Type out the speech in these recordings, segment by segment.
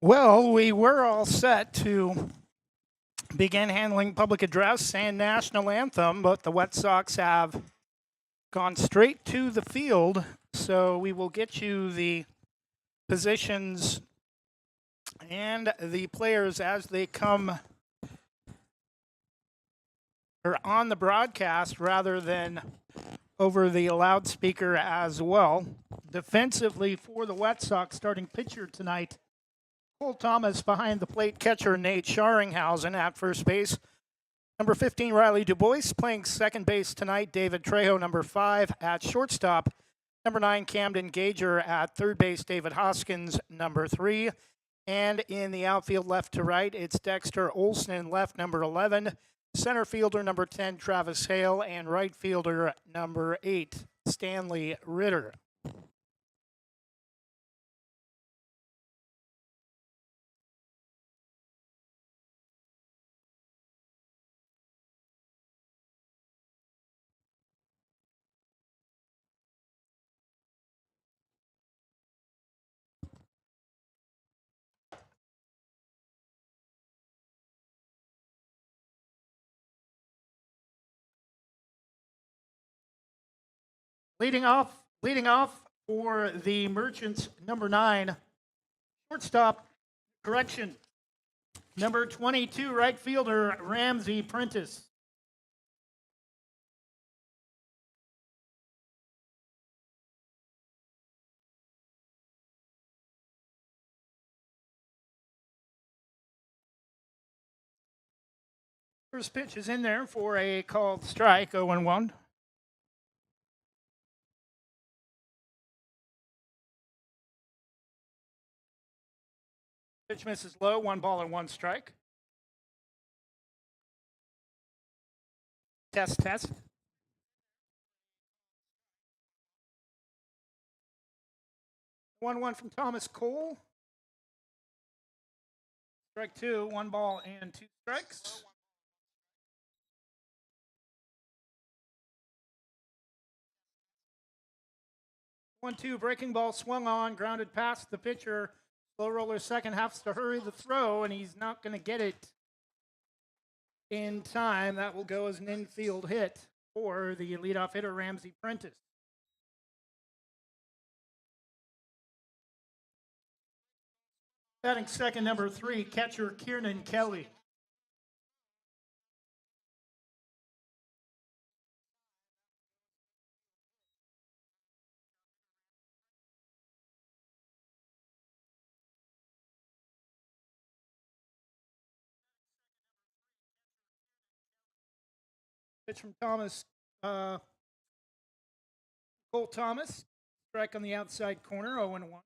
Well, we were all set to begin handling public address and national anthem, but the Wet Sox have gone straight to the field. So we will get you the positions and the players as they come or on the broadcast rather than over the loudspeaker as well. Defensively for the Wet Sox, starting pitcher tonight, Cole Thomas. Behind the plate, catcher Nate Scharringhausen. At first base, number 15, Riley DuBois. Playing second base tonight, David Trejo. Number 5, at shortstop, number 9, Camden Gager. At third base, David Hoskins. Number 3. And in the outfield, left to right, it's Dexter Olson. Left, number 11. Center fielder, number 10, Travis Hale. And right fielder, number 8, Stanley Ritter. Leading off for the Merchants, number 9, shortstop, correction, number 22, right fielder, Ramsey Prentice. First pitch is in there for a called strike, 0-1. Pitch misses low, 1 ball and 1 strike. Test. 1-1 from Thomas Cole. Strike 2, 1 ball and 2 strikes. One-two, breaking ball swung on, grounded past the pitcher. Slow roller second has to hurry the throw, and he's not going to get it in time. That will go as an infield hit for the leadoff hitter, Ramsey Prentice. Batting second, number 3, catcher Kieran Kelly. Pitch from Thomas, Cole Thomas. Strike on the outside corner, 0-1.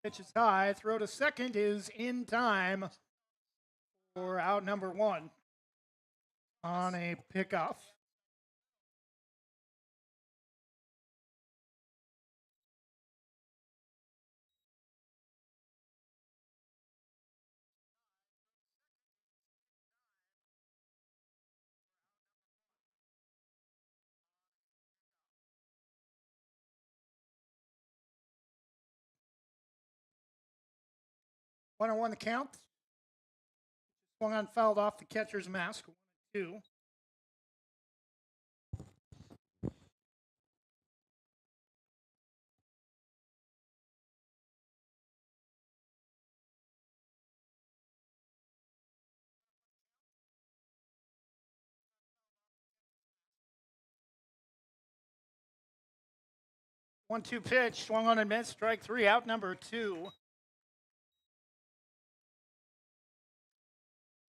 Pitch is high. Throw to second is in time for out number 1 on a pickoff. One on one the count. Swung on, fouled off the catcher's mask. 1-2. One-two pitch, swung on and missed. Strike 3, out number 2.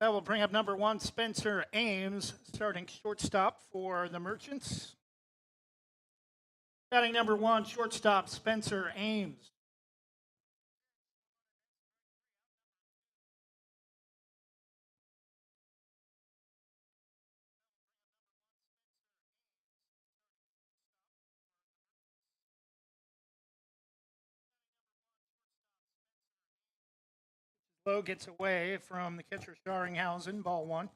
That will bring up number 1, Spencer Ames, starting shortstop for the Merchants. Batting number 1, shortstop Spencer Ames. Low gets away from the catcher Scharringhausen, ball 1.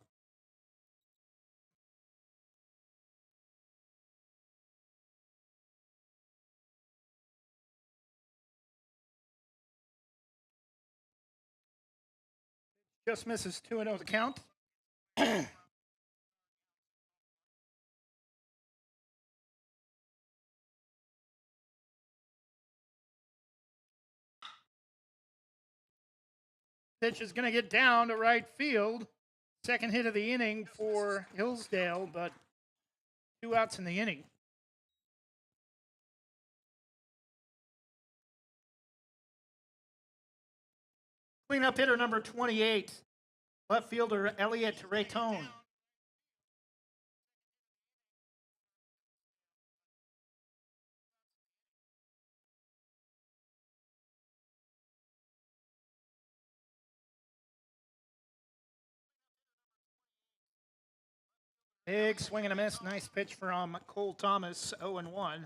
Just misses 2-0 the count. Pitch is going to get down to right field. Second hit of the inning for Hillsdale, but 2 outs in the inning. Cleanup hitter number 28, left fielder Elliot Raytone. Big swing and a miss. Nice pitch from Cole Thomas, 0-1.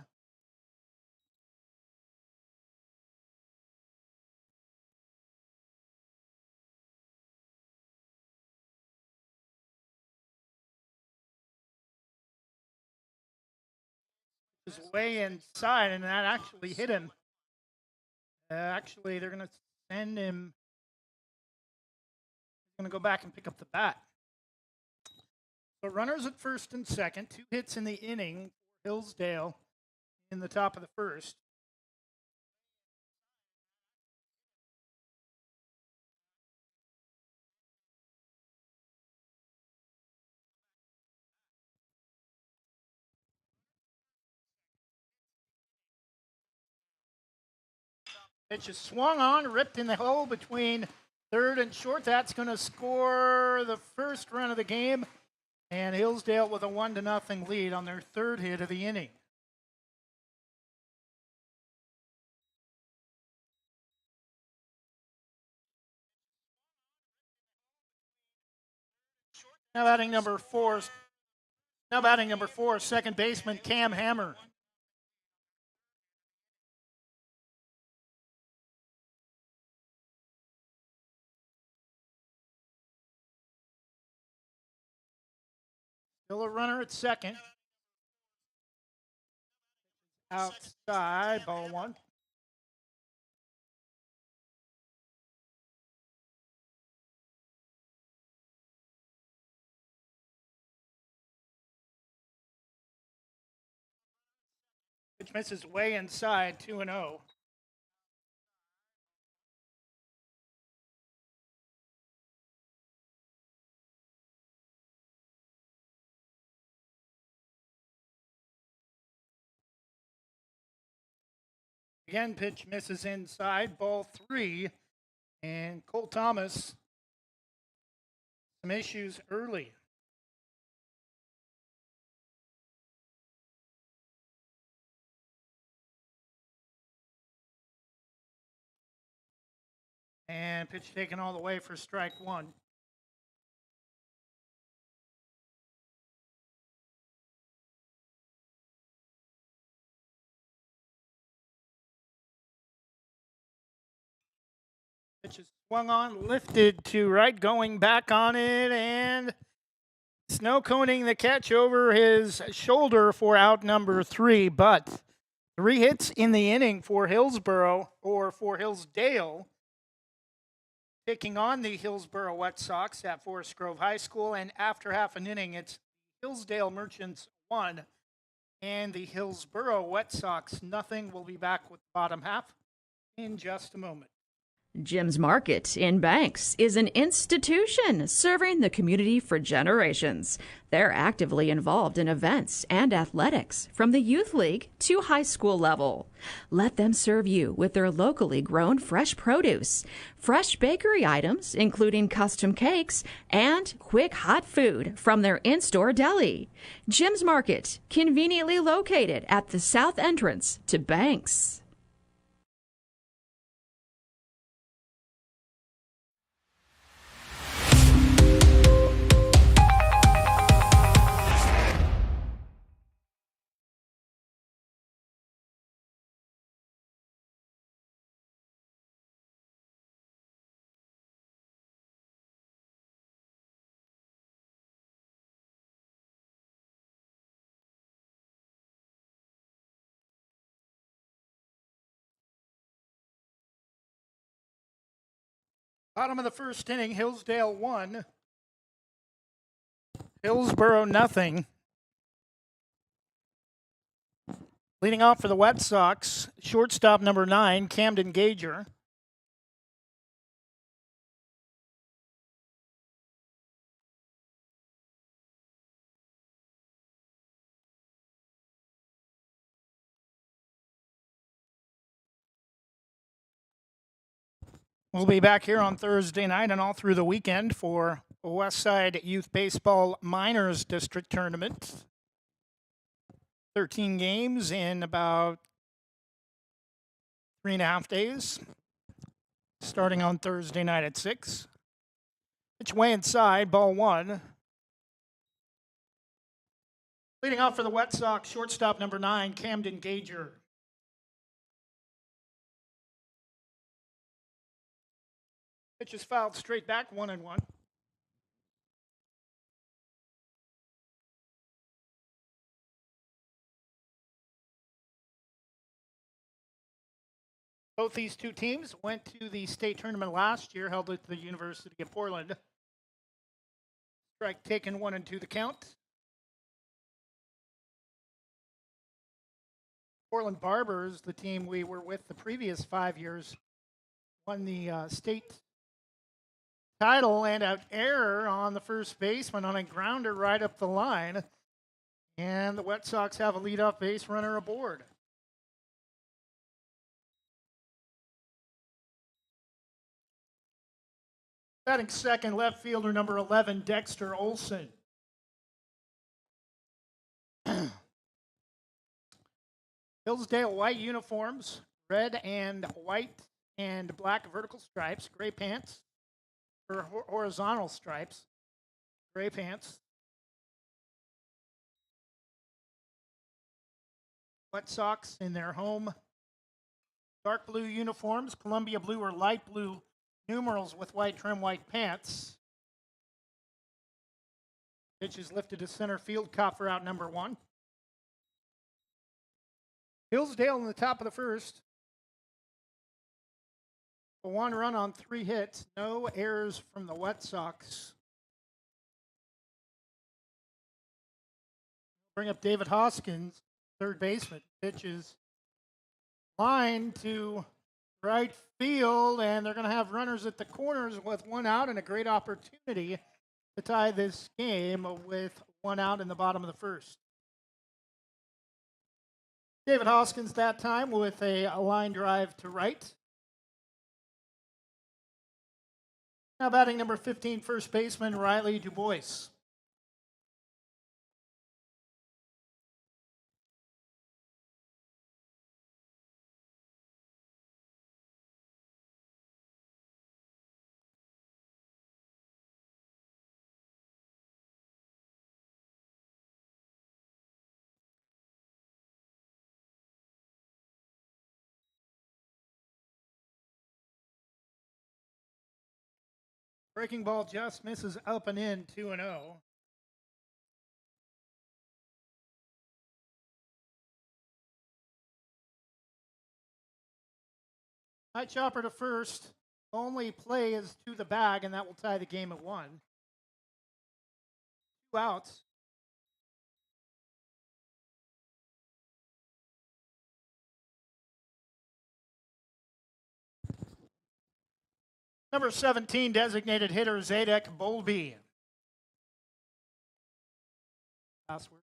Is way inside, and that actually hit him. Actually, they're going to send him. He's going to go back and pick up the bat. So runners at first and second, 2 hits in the inning for Hillsdale in the top of the first. Pitch is swung on, ripped in the hole between third and short. That's going to score the first run of the game. And Hillsdale with a 1-0 lead on their third hit of the inning. Now batting number four, second baseman Cam Hammer. Still a runner at second. Outside, ball 1. Pitch misses way inside, 2-0. Again, pitch misses inside, ball 3. And Cole Thomas, some issues early. And pitch taken all the way for strike 1. Pitch is swung on, lifted to right, going back on it, and snow coning the catch over his shoulder for out number 3. But 3 hits in the inning for Hillsboro, or for Hillsdale, taking on the Hillsboro Wet Sox at Forest Grove High School. And after half an inning, it's Hillsdale Merchants 1 and the Hillsboro Wet Sox nothing. We'll be back with the bottom half in just a moment. Jim's Market in Banks is an institution serving the community for generations. They're actively involved in events and athletics from the youth league to high school level. Let them serve you with their locally grown fresh produce, fresh bakery items, including custom cakes, and quick hot food from their in-store deli. Jim's Market, conveniently located at the south entrance to Banks. Bottom of the first inning, Hillsdale 1, Hillsboro nothing. Leading off for the White Sox, shortstop number 9, Camden Gager. We'll be back here on Thursday night and all through the weekend for the Westside Youth Baseball Minors District Tournament. 13 games in about 3.5 days, starting on Thursday night at 6. Pitch way inside, ball 1. Leading off for the White Sox, shortstop number 9, Camden Gager. Pitch is fouled straight back, 1-1. Both these two teams went to the state tournament last year, held at the University of Portland. Strike taken, 1-2 the count. Portland Barbers, the team we were with the previous 5 years, won the state title, and an error on the first baseman on a grounder right up the line. And the White Sox have a leadoff base runner aboard. Batting second, left fielder number 11, Dexter Olson. Hillsdale white uniforms, red and white and black vertical stripes, gray pants, or horizontal stripes, gray pants. White Sox in their home dark blue uniforms, Columbia blue or light blue numerals with white trim, white pants. Pitch is lifted to center field, caught for out number 1. Hillsdale in the top of the first. A 1 run on 3 hits, no errors from the White Sox. Bring up David Hoskins, third baseman. Pitch is line to right field, and they're going to have runners at the corners with 1 out, and a great opportunity to tie this game with 1 out in the bottom of the first. David Hoskins that time with a line drive to right. Now batting number 15, first baseman Riley DuBois. Breaking ball just misses up and in, 2-0. High chopper to first. Only play is to the bag, and that will tie the game at 1. 2 outs. Number 17, designated hitter Zadek Bolby. Password.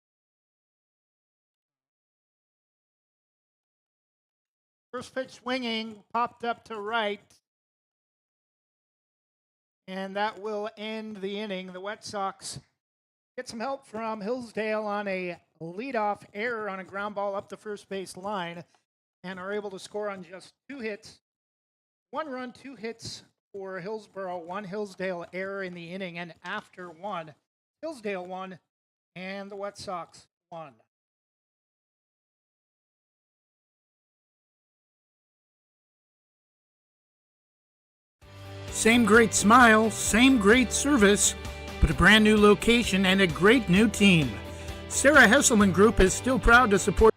First pitch swinging, popped up to right. And that will end the inning. The White Sox get some help from Hillsdale on a leadoff error on a ground ball up the first base line and are able to score on just 2 hits. 1 run, 2 hits for Hillsboro, 1 Hillsdale error in the inning, and after 1, Hillsdale won, and the White Sox won. Same great smile, same great service, but a brand new location and a great new team. Sarah Hesselman Group is still proud to support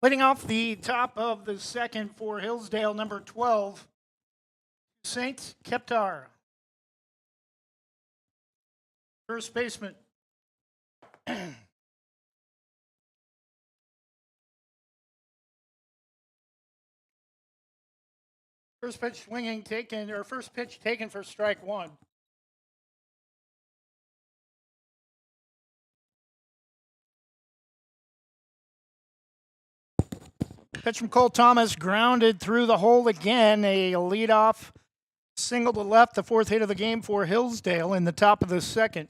Leading off the top of the second for Hillsdale, number 12, Saint Keptar. First baseman. First pitch taken for strike one. Pitch from Cole Thomas, grounded through the hole again. A leadoff single to left, the fourth hit of the game for Hillsdale in the top of the second.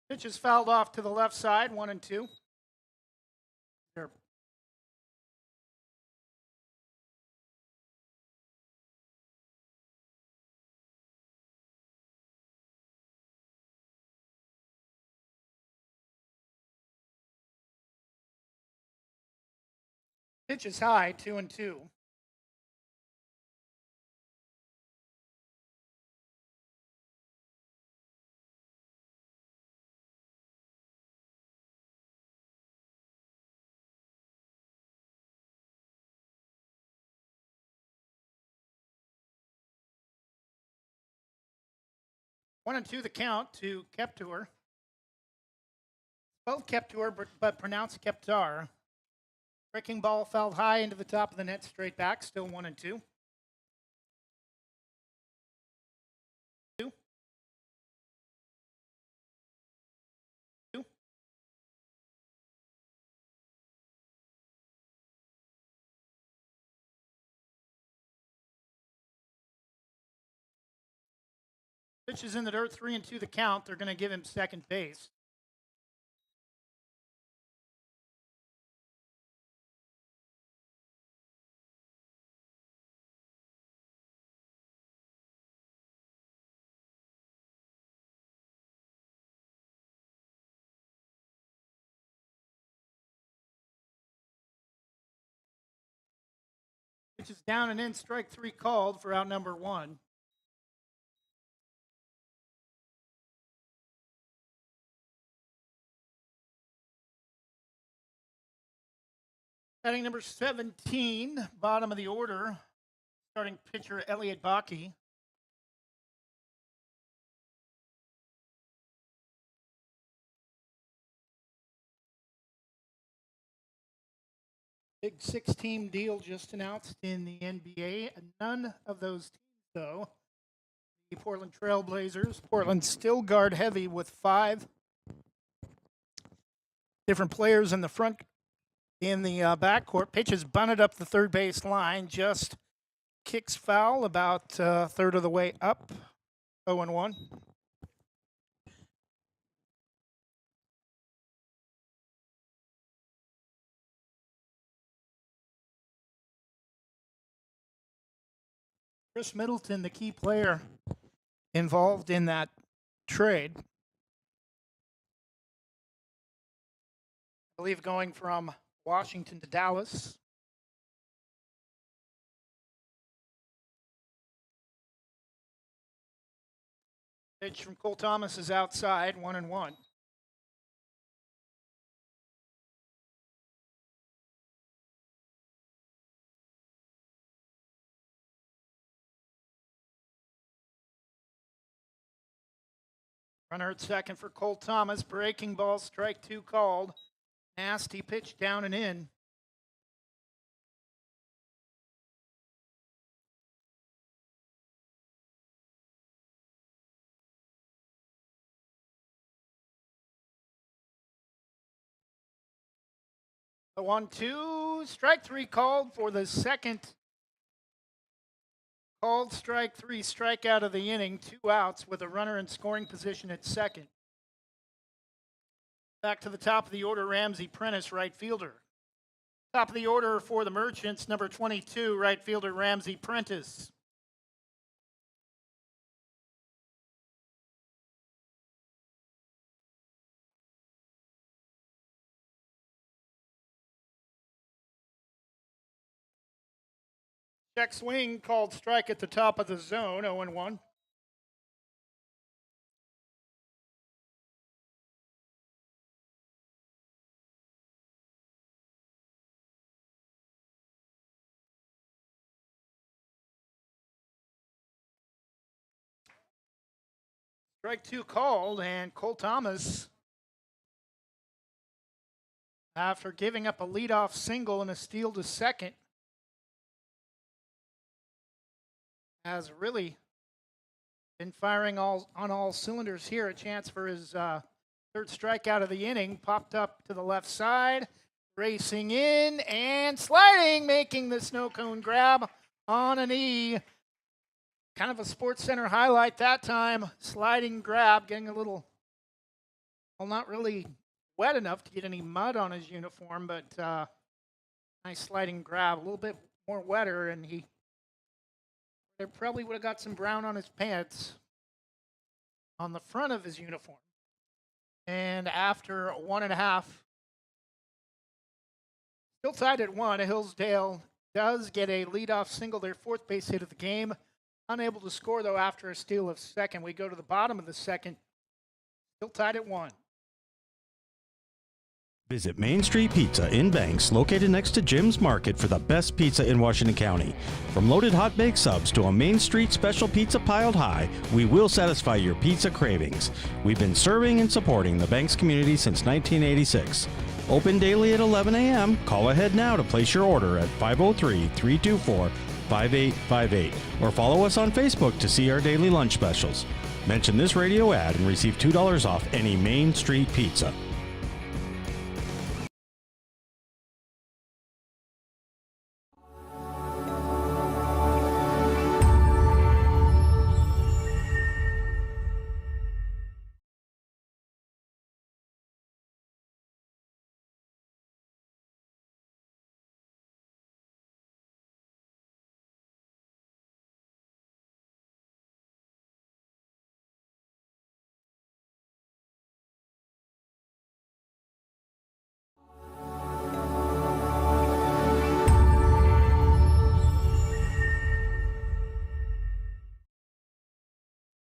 Pitch is fouled off to the left side, 1-2. There. Pitch is high, 2-2. One and two the count to Keptar. Both Keptar, but pronounced Keptar. Breaking ball fouled high into the top of the net, straight back, still 1-2. Pitch is in the dirt, 3-2 the count. They're going to give him second base. Pitch is down and in, strike three called for out number one. Batting number 17, bottom of the order, starting pitcher Elliot Bakke. Big six-team deal just announced in the NBA. None of those teams, though, the Portland Trailblazers. Portland still guard heavy with 5 different players in the front. In the backcourt, pitch is bunted up the third base line, just kicks foul about third of the way up, 0-1. Chris Middleton, the key player involved in that trade. I believe going from Washington to Dallas. Pitch from Cole Thomas is outside, 1-1. Runner at second for Cole Thomas. Breaking ball, strike two called. Nasty pitch down and in. The 1-2, strike three called for the second. Called strike three, strikeout of the inning, 2 outs with a runner in scoring position at second. Back to the top of the order, Ramsey Prentice, right fielder. Top of the order for the Merchants, number 22, right fielder Ramsey Prentice. Check swing called strike at the top of the zone, 0-1. Strike two called, and Cole Thomas, after giving up a leadoff single and a steal to second, has really been firing on all cylinders here. A chance for his third strikeout of the inning. Popped up to the left side, racing in and sliding, making the snow cone grab on a knee. Kind of a Sports Center highlight that time. Sliding grab, getting a little, well, not really wet enough to get any mud on his uniform, but nice sliding grab. A little bit more wetter, and there probably would have got some brown on his pants on the front of his uniform. And after 1.5, still tied at 1, Hillsdale does get a leadoff single, their fourth base hit of the game. Unable to score, though, after a steal of second. We go to the bottom of the second, still tied at 1. Visit Main Street Pizza in Banks, located next to Jim's Market, for the best pizza in Washington County. From loaded hot baked subs to a Main Street special pizza piled high, we will satisfy your pizza cravings. We've been serving and supporting the Banks community since 1986. Open daily at 11 a.m. Call ahead now to place your order at 503-324-5858 or follow us on Facebook to see our daily lunch specials. Mention this radio ad and receive $2 off any Main Street pizza.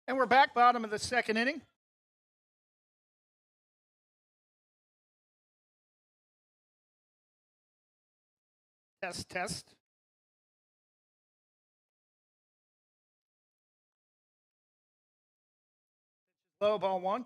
And we're back, bottom of the second inning. Test. Low, ball 1.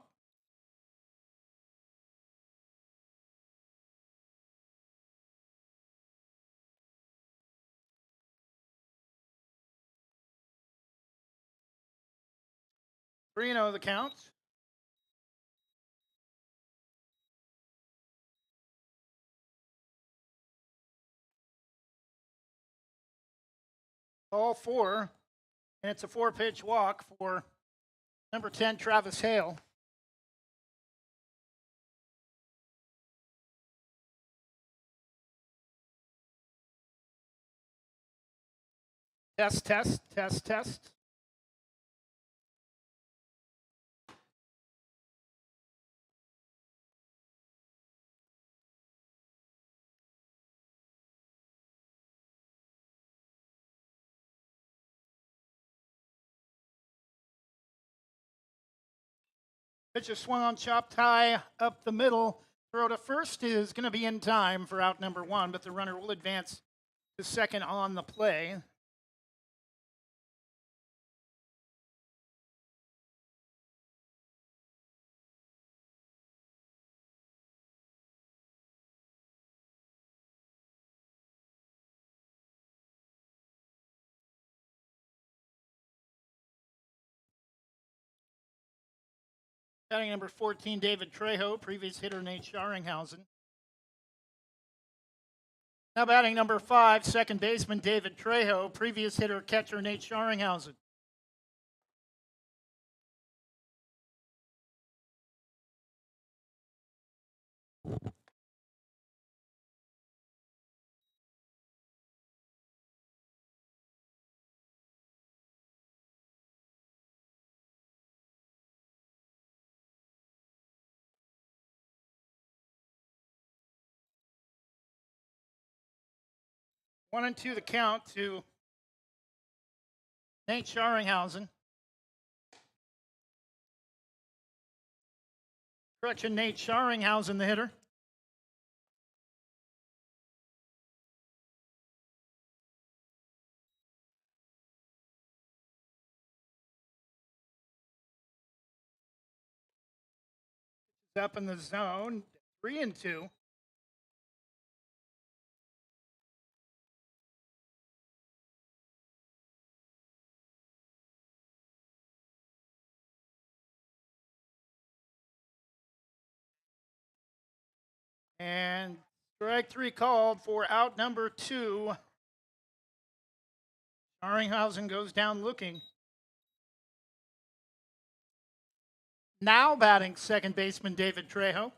Three and 0 the count. Ball 4, and it's a 4-pitch walk for number 10, Travis Hale. Test. Pitcher swung on, chopped high up the middle. Throw to first is going to be in time for out number 1, but the runner will advance to second on the play. Batting number 14, David Trejo, previous hitter Nate Scharringhausen. Now batting number 5, second baseman David Trejo, previous hitter catcher Nate Scharringhausen. 1-2 the count to Nate Scharringhausen. Correction, Nate Scharringhausen, the hitter. Up in the zone, 3-2. And strike 3 called for out number 2. Scharringhausen goes down looking. Now batting second baseman David Trejo.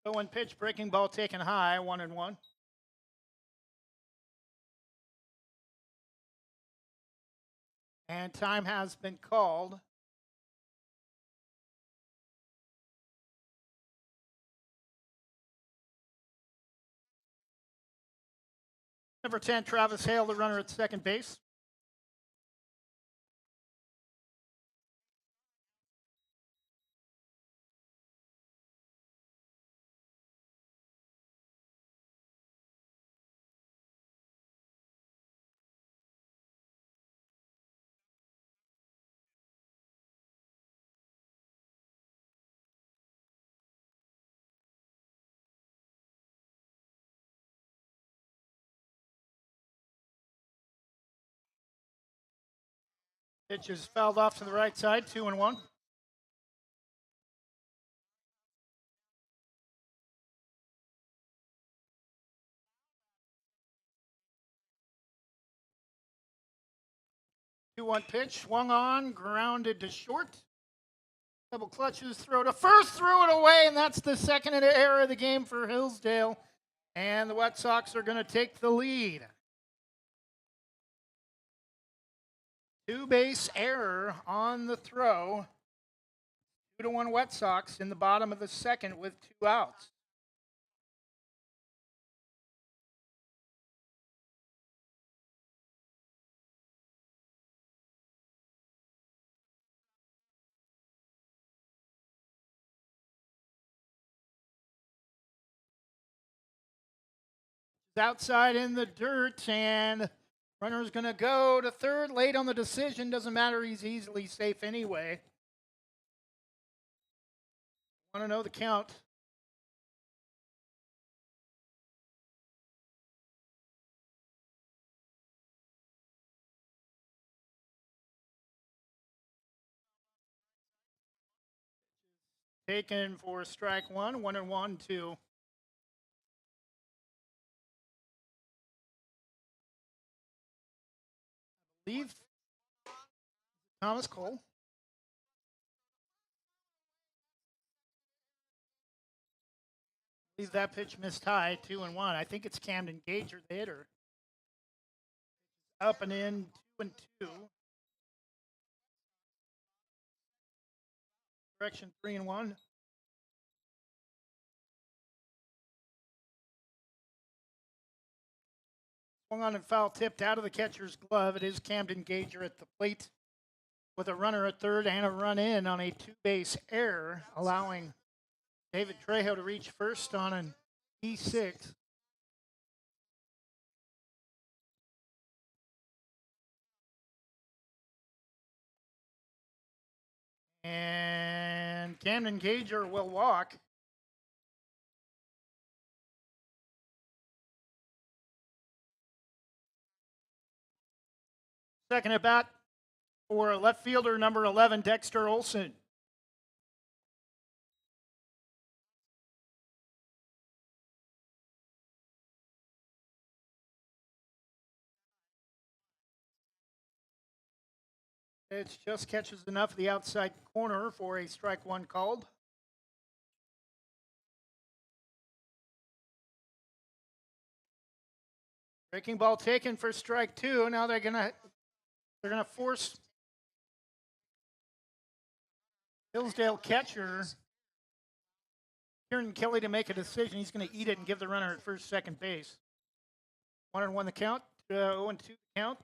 So one pitch, breaking ball taken high, 1-1. And time has been called. Number 10, Travis Hale, the runner at second base. Pitch is fouled off to the right side, 2-1. Two-one pitch, swung on, grounded to short. Double clutches, throw to first, threw it away, and that's the second error of the game for Hillsdale. And the White Sox are going to take the lead. Two-base error on the throw. 2-1 White Sox in the bottom of the second with 2 outs. Outside in the dirt, and runner's going to go to third. Late on the decision. Doesn't matter. He's easily safe anyway. Want to know the count. Taken for strike 1, 1-1-2. Leave Thomas Cole. Leave that pitch missed high, 2-1. I think it's Camden Gager, the hitter. Up and in, 2-2. Correction, 3-1. Swung on and foul tipped out of the catcher's glove. It is Camden Gager at the plate with a runner at third and a run in on a 2-base error, allowing David Trejo to reach first on an E6. And Camden Gager will walk. Second at bat for left fielder number 11, Dexter Olson. It just catches enough of the outside corner for a strike 1 called. Breaking ball taken for strike two. Now they're gonna force Hillsdale catcher Kieran Kelly to make a decision. He's going to eat it and give the runner at first, second base. 1-1 the count. 0-2 the count.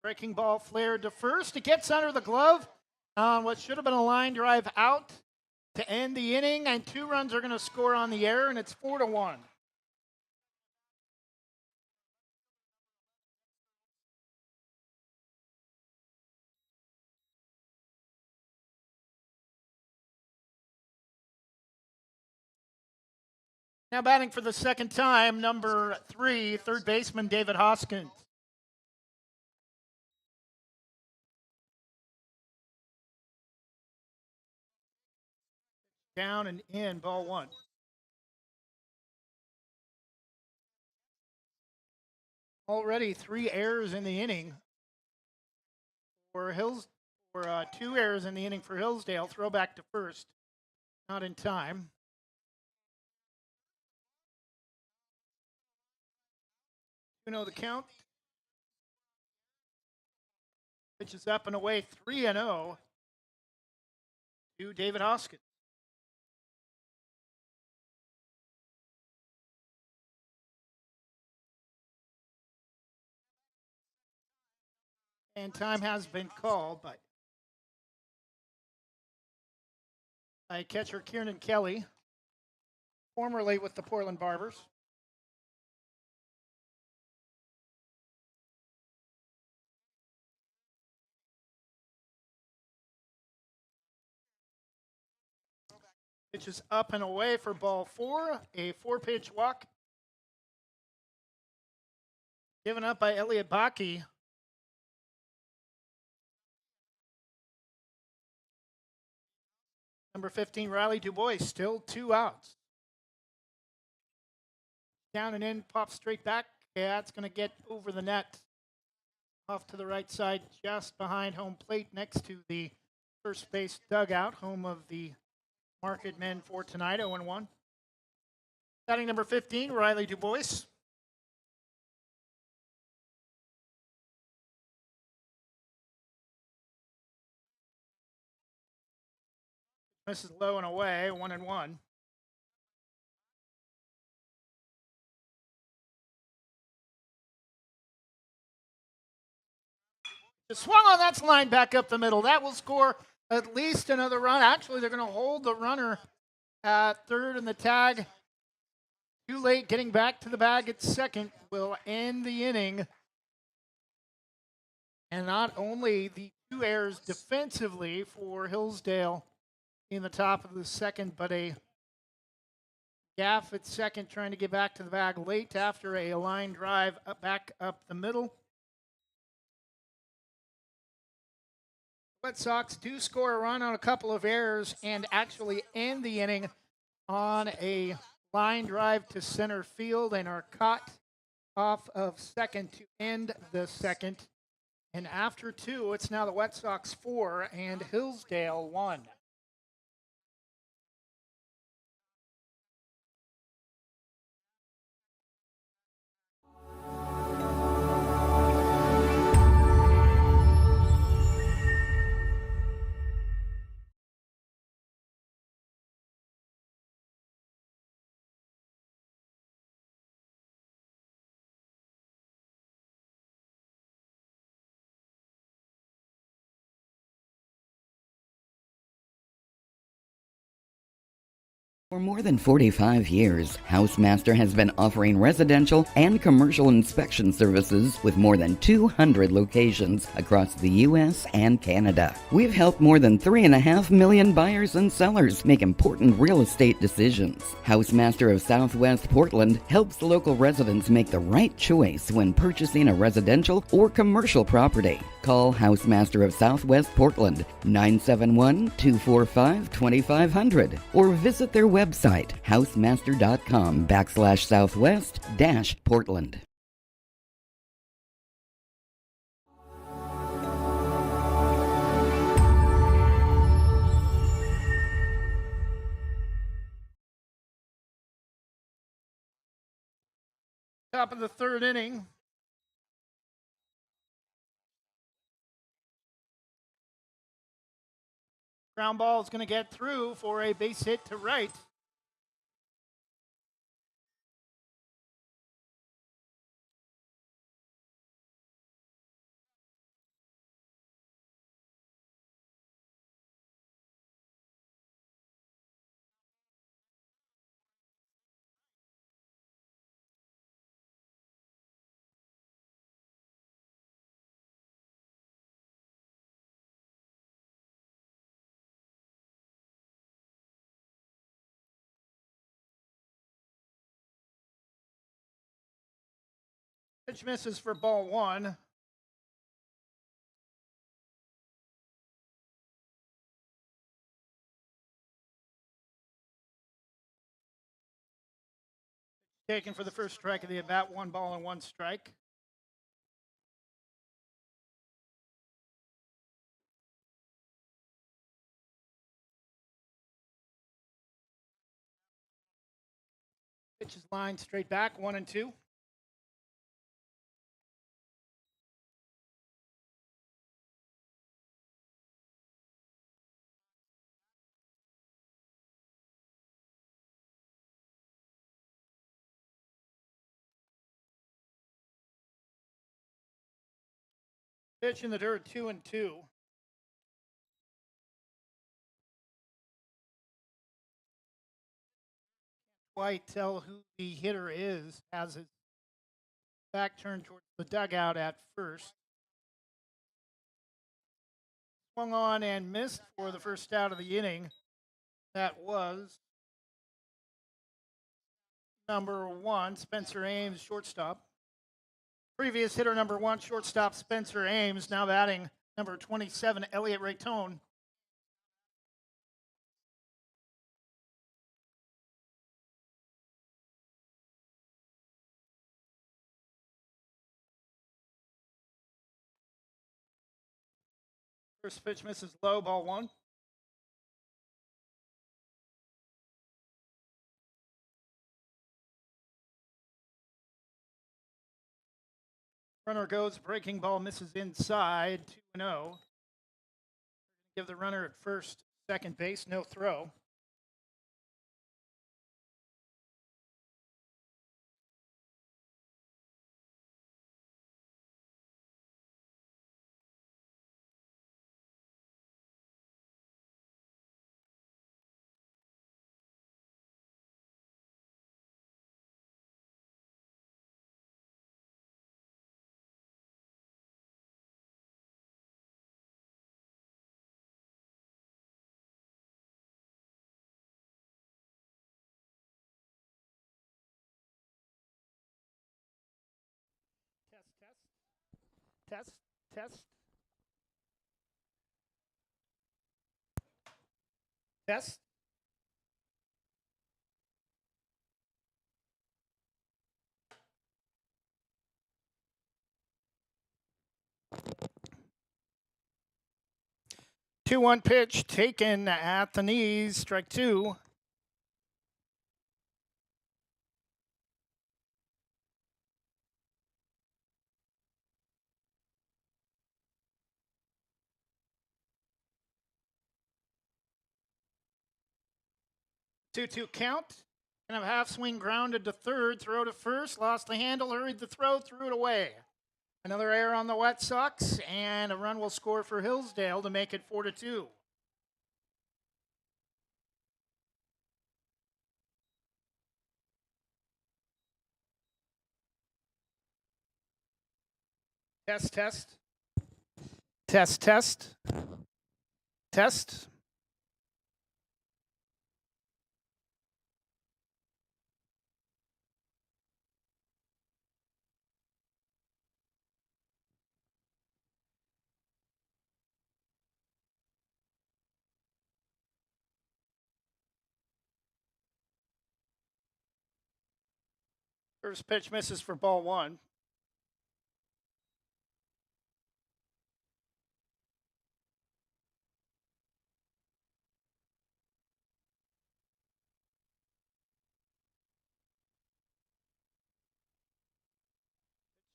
Breaking ball flared to first. It gets under the glove on what should have been a line drive out to end the inning, and 2 runs are going to score on the error, and it's 4-1. Now batting for the second time, number 3, third baseman David Hoskins. Down and in, ball 1. Already 3 errors in the inning for 2 errors in the inning for Hillsdale. Throw back to first, not in time. You know the count. Pitch is up and away, 3-0 to David Hoskins. And time has been called by catcher Kieran Kelly, formerly with the Portland Barbers. Pitch is up and away for ball 4, a 4-pitch walk given up by Elliot Bakke. Number 15, Riley Dubois, still 2 outs. Down and in, pops straight back. Yeah, it's going to get over the net. Off to the right side, just behind home plate, next to the first base dugout, home of the market men for tonight, 0-1. Batting number 15, Riley Dubois. This is low and away, 1-1. The swung on, that's line back up the middle. That will score at least another run. Actually, they're going to hold the runner at third, and the tag, too late, getting back to the bag at second, will end the inning. And not only the 2 errors defensively for Hillsdale in the top of the second, but a gaff at second trying to get back to the bag late after a line drive back up the middle. Red Sox do score a run on a couple of errors and actually end the inning on a line drive to center field and are caught off of second to end the second. And after 2, it's now the Red Sox 4 and Hillsdale 1. For more than 45 years, Housemaster has been offering residential and commercial inspection services with more than 200 locations across the U.S. and Canada. We've helped more than 3.5 million buyers and sellers make important real estate decisions. Housemaster of Southwest Portland helps local residents make the right choice when purchasing a residential or commercial property. Call Housemaster of Southwest Portland, 971-245-2500, or visit their website, housemaster.com/southwest-Portland. Top of the third inning. Ground ball is going to get through for a base hit to right. Pitch misses for ball one. Taken for the first strike of the at bat. 1 ball and 1 strike. Pitch is lined straight back. 1-2. Pitch in the dirt. 2-2. Quite tell who the hitter is, has his back turned towards the dugout at first. Swung on and missed for the first out of the inning. That was number 1, Spencer Ames, shortstop. Previous hitter number 1, shortstop Spencer Ames, now batting number 27, Elliot Raytone. First pitch misses low, ball 1. Runner goes, breaking ball misses inside, 2-0. Give the runner at first, second base, no throw. Test. 2-1 pitch taken at the knees, strike 2. Two count. Kind of half swing grounded to third, throw to first, lost the handle, hurried the throw, threw it away. Another error on the Wet Sox, and a run will score for Hillsdale to make it 4-2. Test. First pitch misses for ball 1.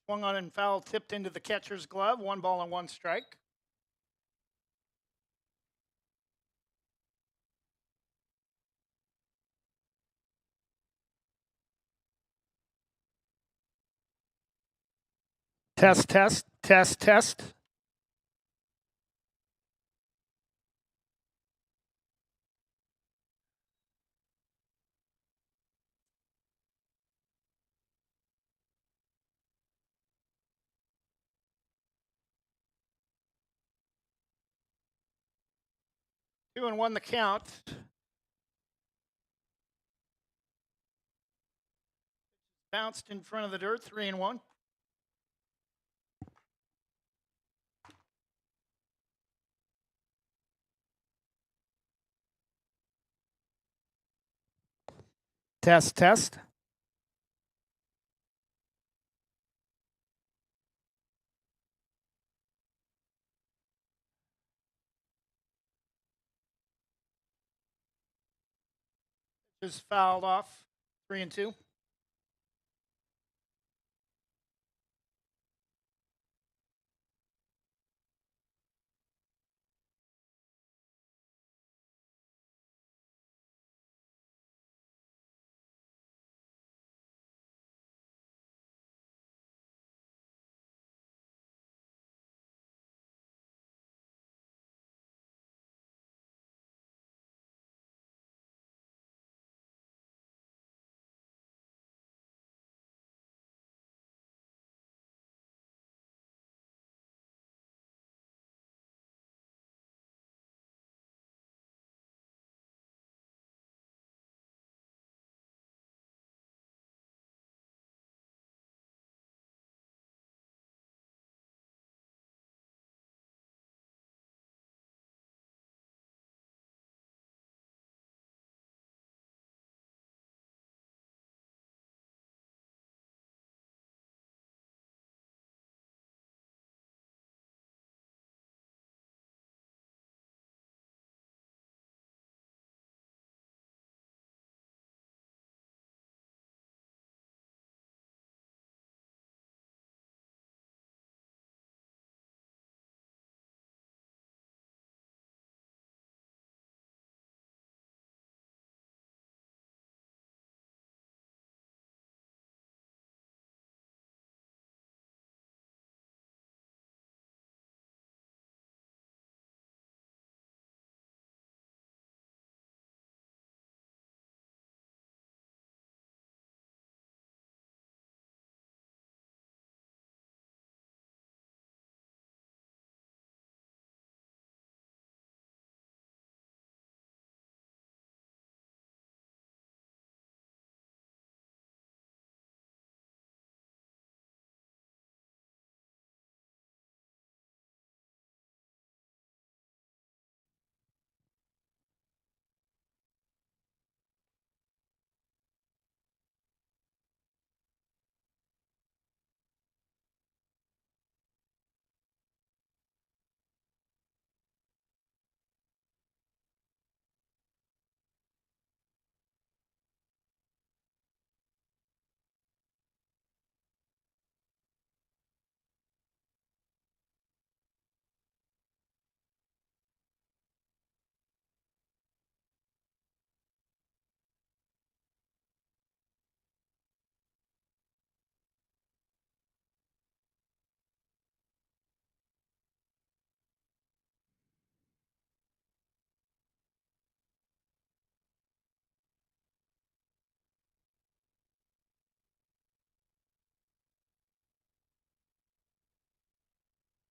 Swung on and foul, tipped into the catcher's glove. 1 ball and 1 strike. Test, test, test, test. Two and 1 the count. Bounced in front of the dirt. 3 and 1. Test, test. Just fouled off. 3 and 2.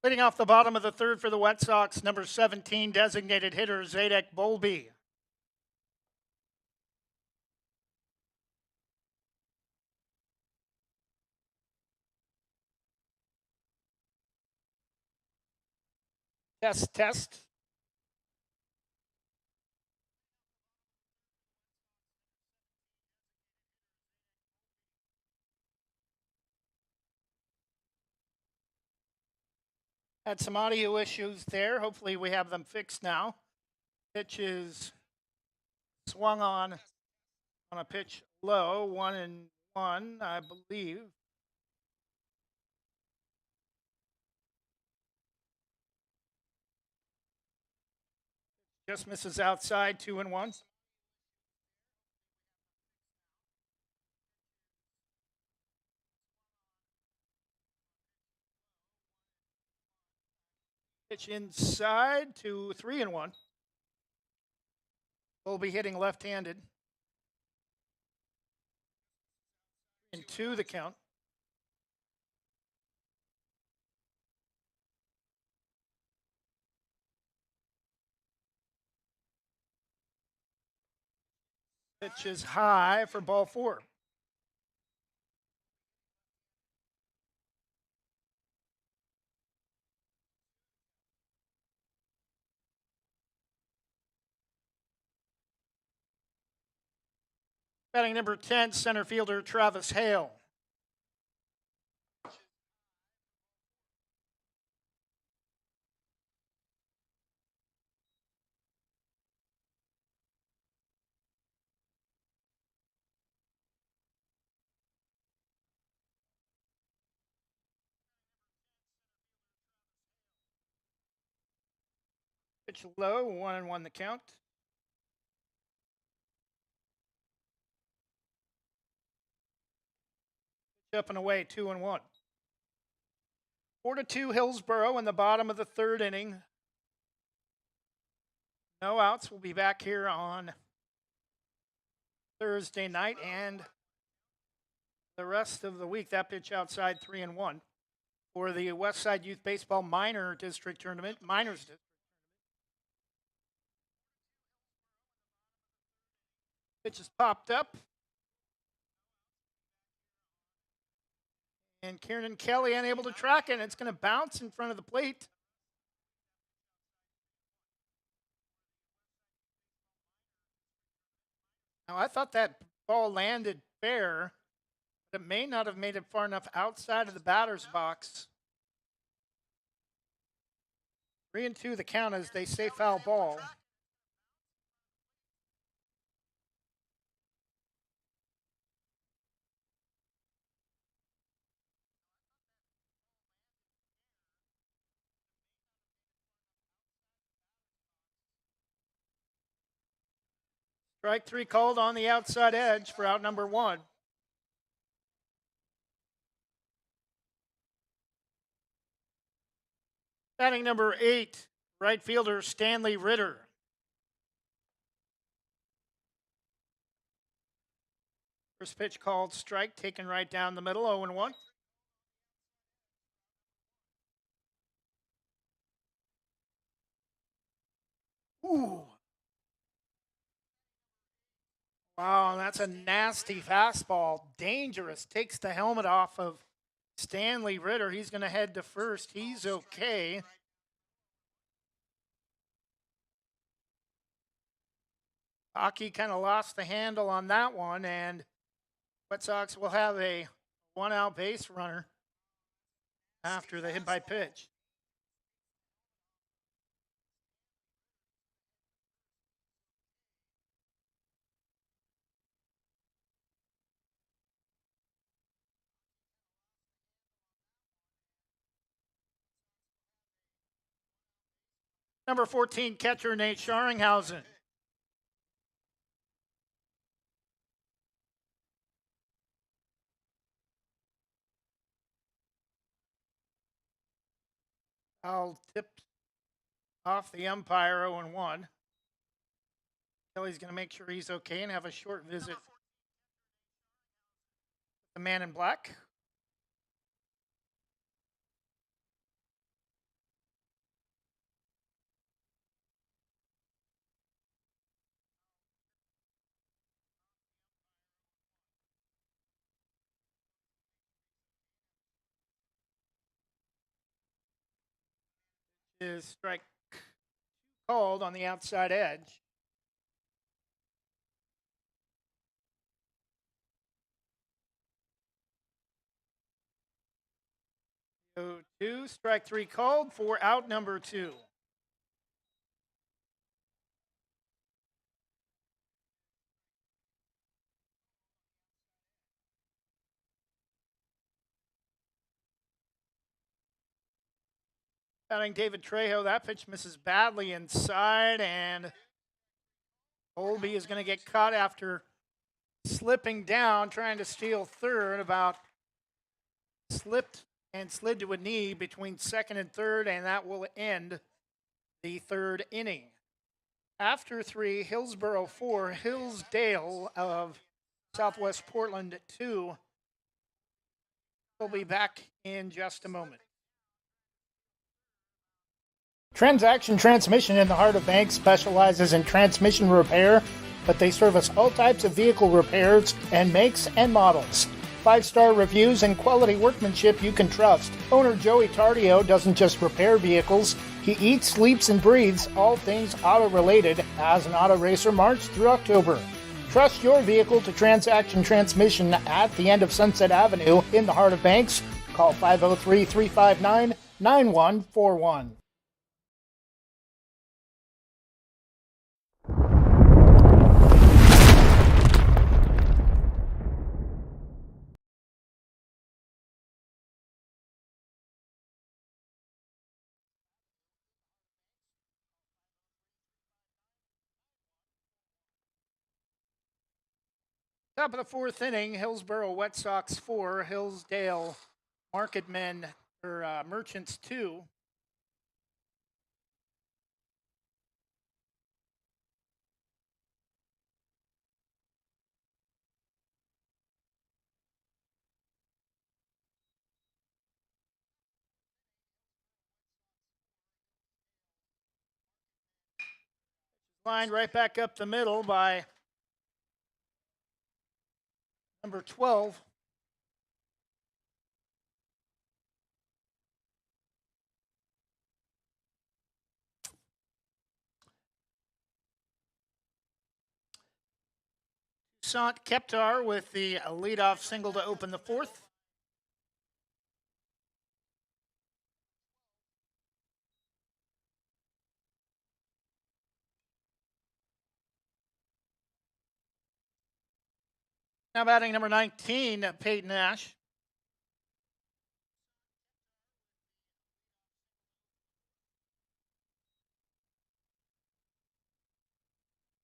Leading off the bottom of the third for the Wet Sox, number 17, designated hitter Zadek Bowlby. Test, test. Had some audio issues there. Hopefully we have them fixed now. Pitch is swung on a pitch low, 1 and 1, I believe. Just misses outside, 2-1. Pitch inside to 3-1. Will be hitting left-handed. And 2 the count. Pitch is high for ball 4. Batting number 10, center fielder Travis Hale. Pitch low, 1-1 the count. Pitch up and away, 2-1. 4-2 Hillsboro in the bottom of the third inning. No outs. We'll be back here on Thursday night and the rest of the week. That pitch outside, 3-1 for the Westside Youth Baseball Minor District Tournament. Minors District. Pitch is popped up. And Kieran Kelly unable to track it. And it's going to bounce in front of the plate. Now, I thought that ball landed fair, but it may not have made it far enough outside of the batter's box. 3-2 the count as they say foul ball. Strike 3 called on the outside edge for out number 1. Batting number 8, right fielder Stanley Ritter. First pitch called strike, taken right down the middle, 0-1. Ooh. Wow, that's a nasty fastball. Dangerous. Takes the helmet off of Stanley Ritter. He's going to head to first. He's okay. Hockey kind of lost the handle on that one, and Red Sox will have a 1-out base runner after the hit by pitch. Number 14, catcher Nate Scharinghausen. I'll tip off the umpire, 0-1. Kelly's going to make sure he's okay and have a short visit with the man in black. Is strike called on the outside edge. So 2, strike 3 called for out number 2. Batting David Trejo. That pitch misses badly inside, and Colby is going to get caught after slipping down, trying to steal third. About slipped and slid to a knee between second and third, and that will end the third inning. After 3, Hillsboro 4, Hillsdale of Southwest Portland 2. We'll be back in just a moment. Transaction Transmission in the heart of Banks specializes in transmission repair, but they service all types of vehicle repairs and makes and models. 5-star reviews and quality workmanship you can trust. Owner Joey Tardio doesn't just repair vehicles, he eats, sleeps, and breathes all things auto-related as an auto racer March through October. Trust your vehicle to Transaction Transmission at the end of Sunset Avenue in the heart of Banks. Call 503-359-9141. Top of the fourth inning, Hillsboro Wet Sox 4, Hillsdale Merchants 2. Lined right back up the middle by number 12. Sant Keptar with the leadoff single to open the fourth. Now batting number 19, Peyton Nash.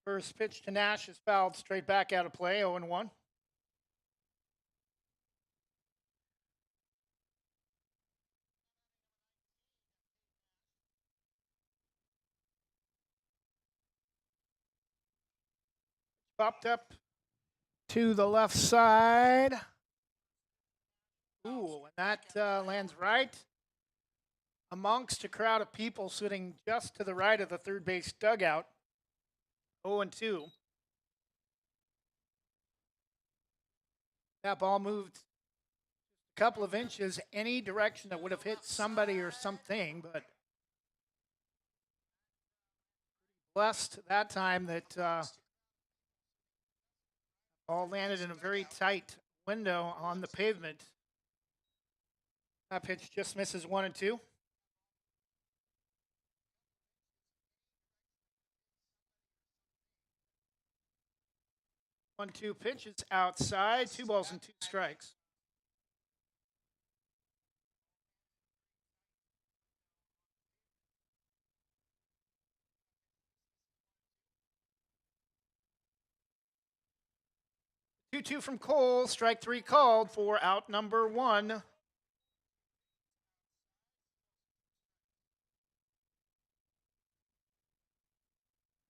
First pitch to Nash is fouled straight back out of play, 0-1. Popped up to the left side. Ooh, and that lands right amongst a crowd of people sitting just to the right of the third base dugout. 0-2. That ball moved a couple of inches any direction that would have hit somebody or something, but blessed that time that ball landed in a very tight window on the pavement. That pitch just misses 1-2. One-two pitches outside, 2 balls and 2 strikes. Two from Cole, strike 3 called for out number 1.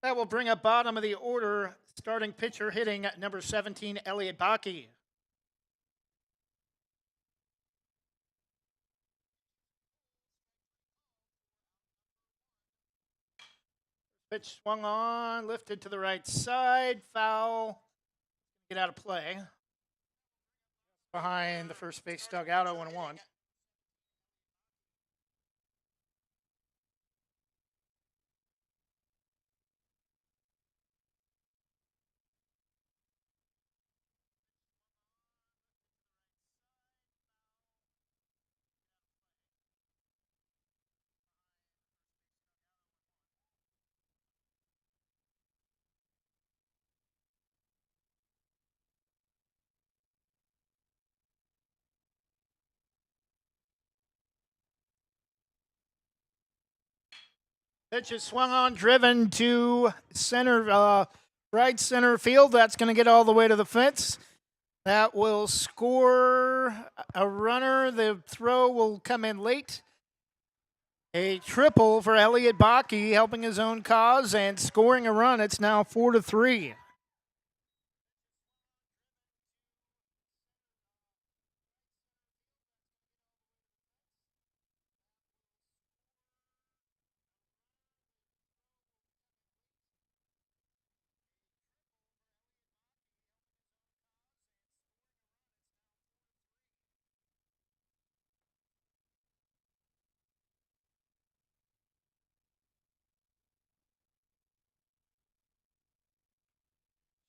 That will bring up bottom of the order, starting pitcher hitting at number 17, Elliot Bakke. Pitch swung on, lifted to the right side, foul, get out of play. Behind the first base dugout, 0-1. Pitch is swung on, driven to center, right center field. That's going to get all the way to the fence. That will score a runner. The throw will come in late. A triple for Elliot Bakke, helping his own cause and scoring a run. It's now 4-3.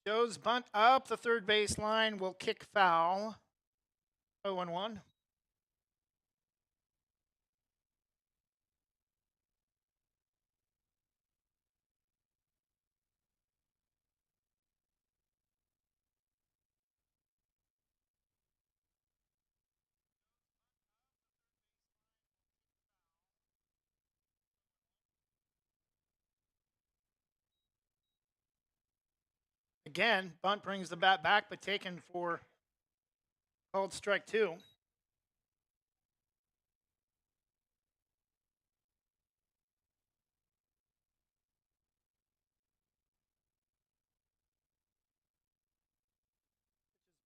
Joe's bunt up the third base line will kick foul. 0-1. Again, bunt brings the bat back, but taken for called strike 2.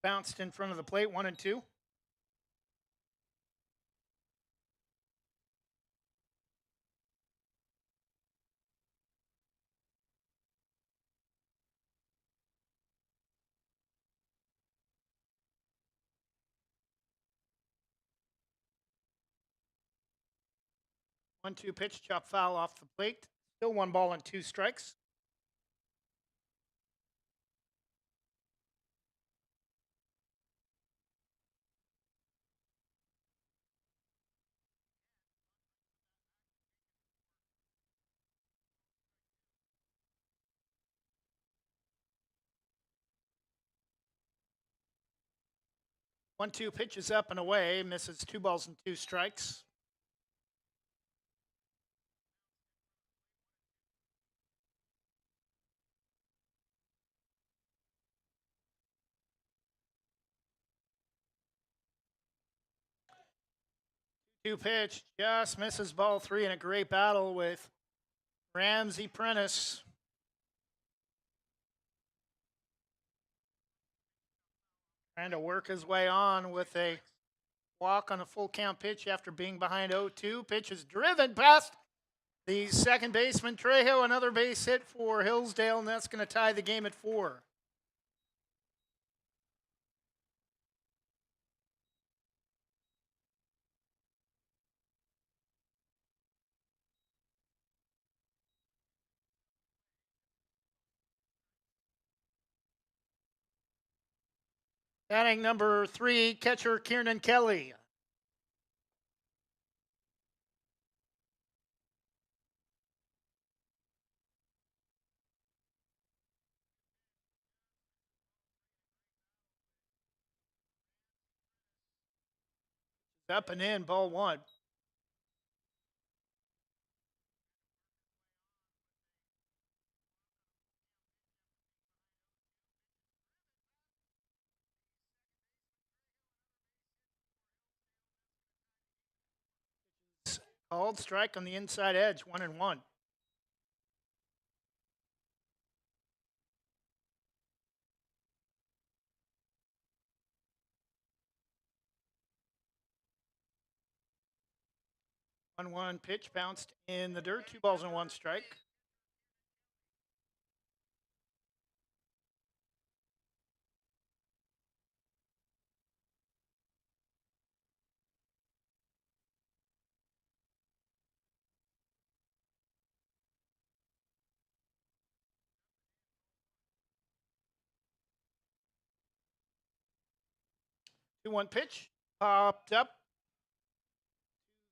Bounced in front of the plate, 1-2. One-two pitch, chop foul off the plate. Still 1-2 strikes. One-two pitch is up and away, misses 2 strikes. Two pitch, just misses ball 3 in a great battle with Ramsey Prentice. Trying to work his way on with a walk on a full count pitch after being behind 0-2. Pitch is driven past the second baseman, Trejo. Another base hit for Hillsdale, and that's going to tie the game at 4. Batting number 3, catcher Kieran Kelly. Up and in, ball 1. Called strike on the inside edge, 1-1. One pitch bounced in the dirt. 2-1 strike. Two-one pitch popped up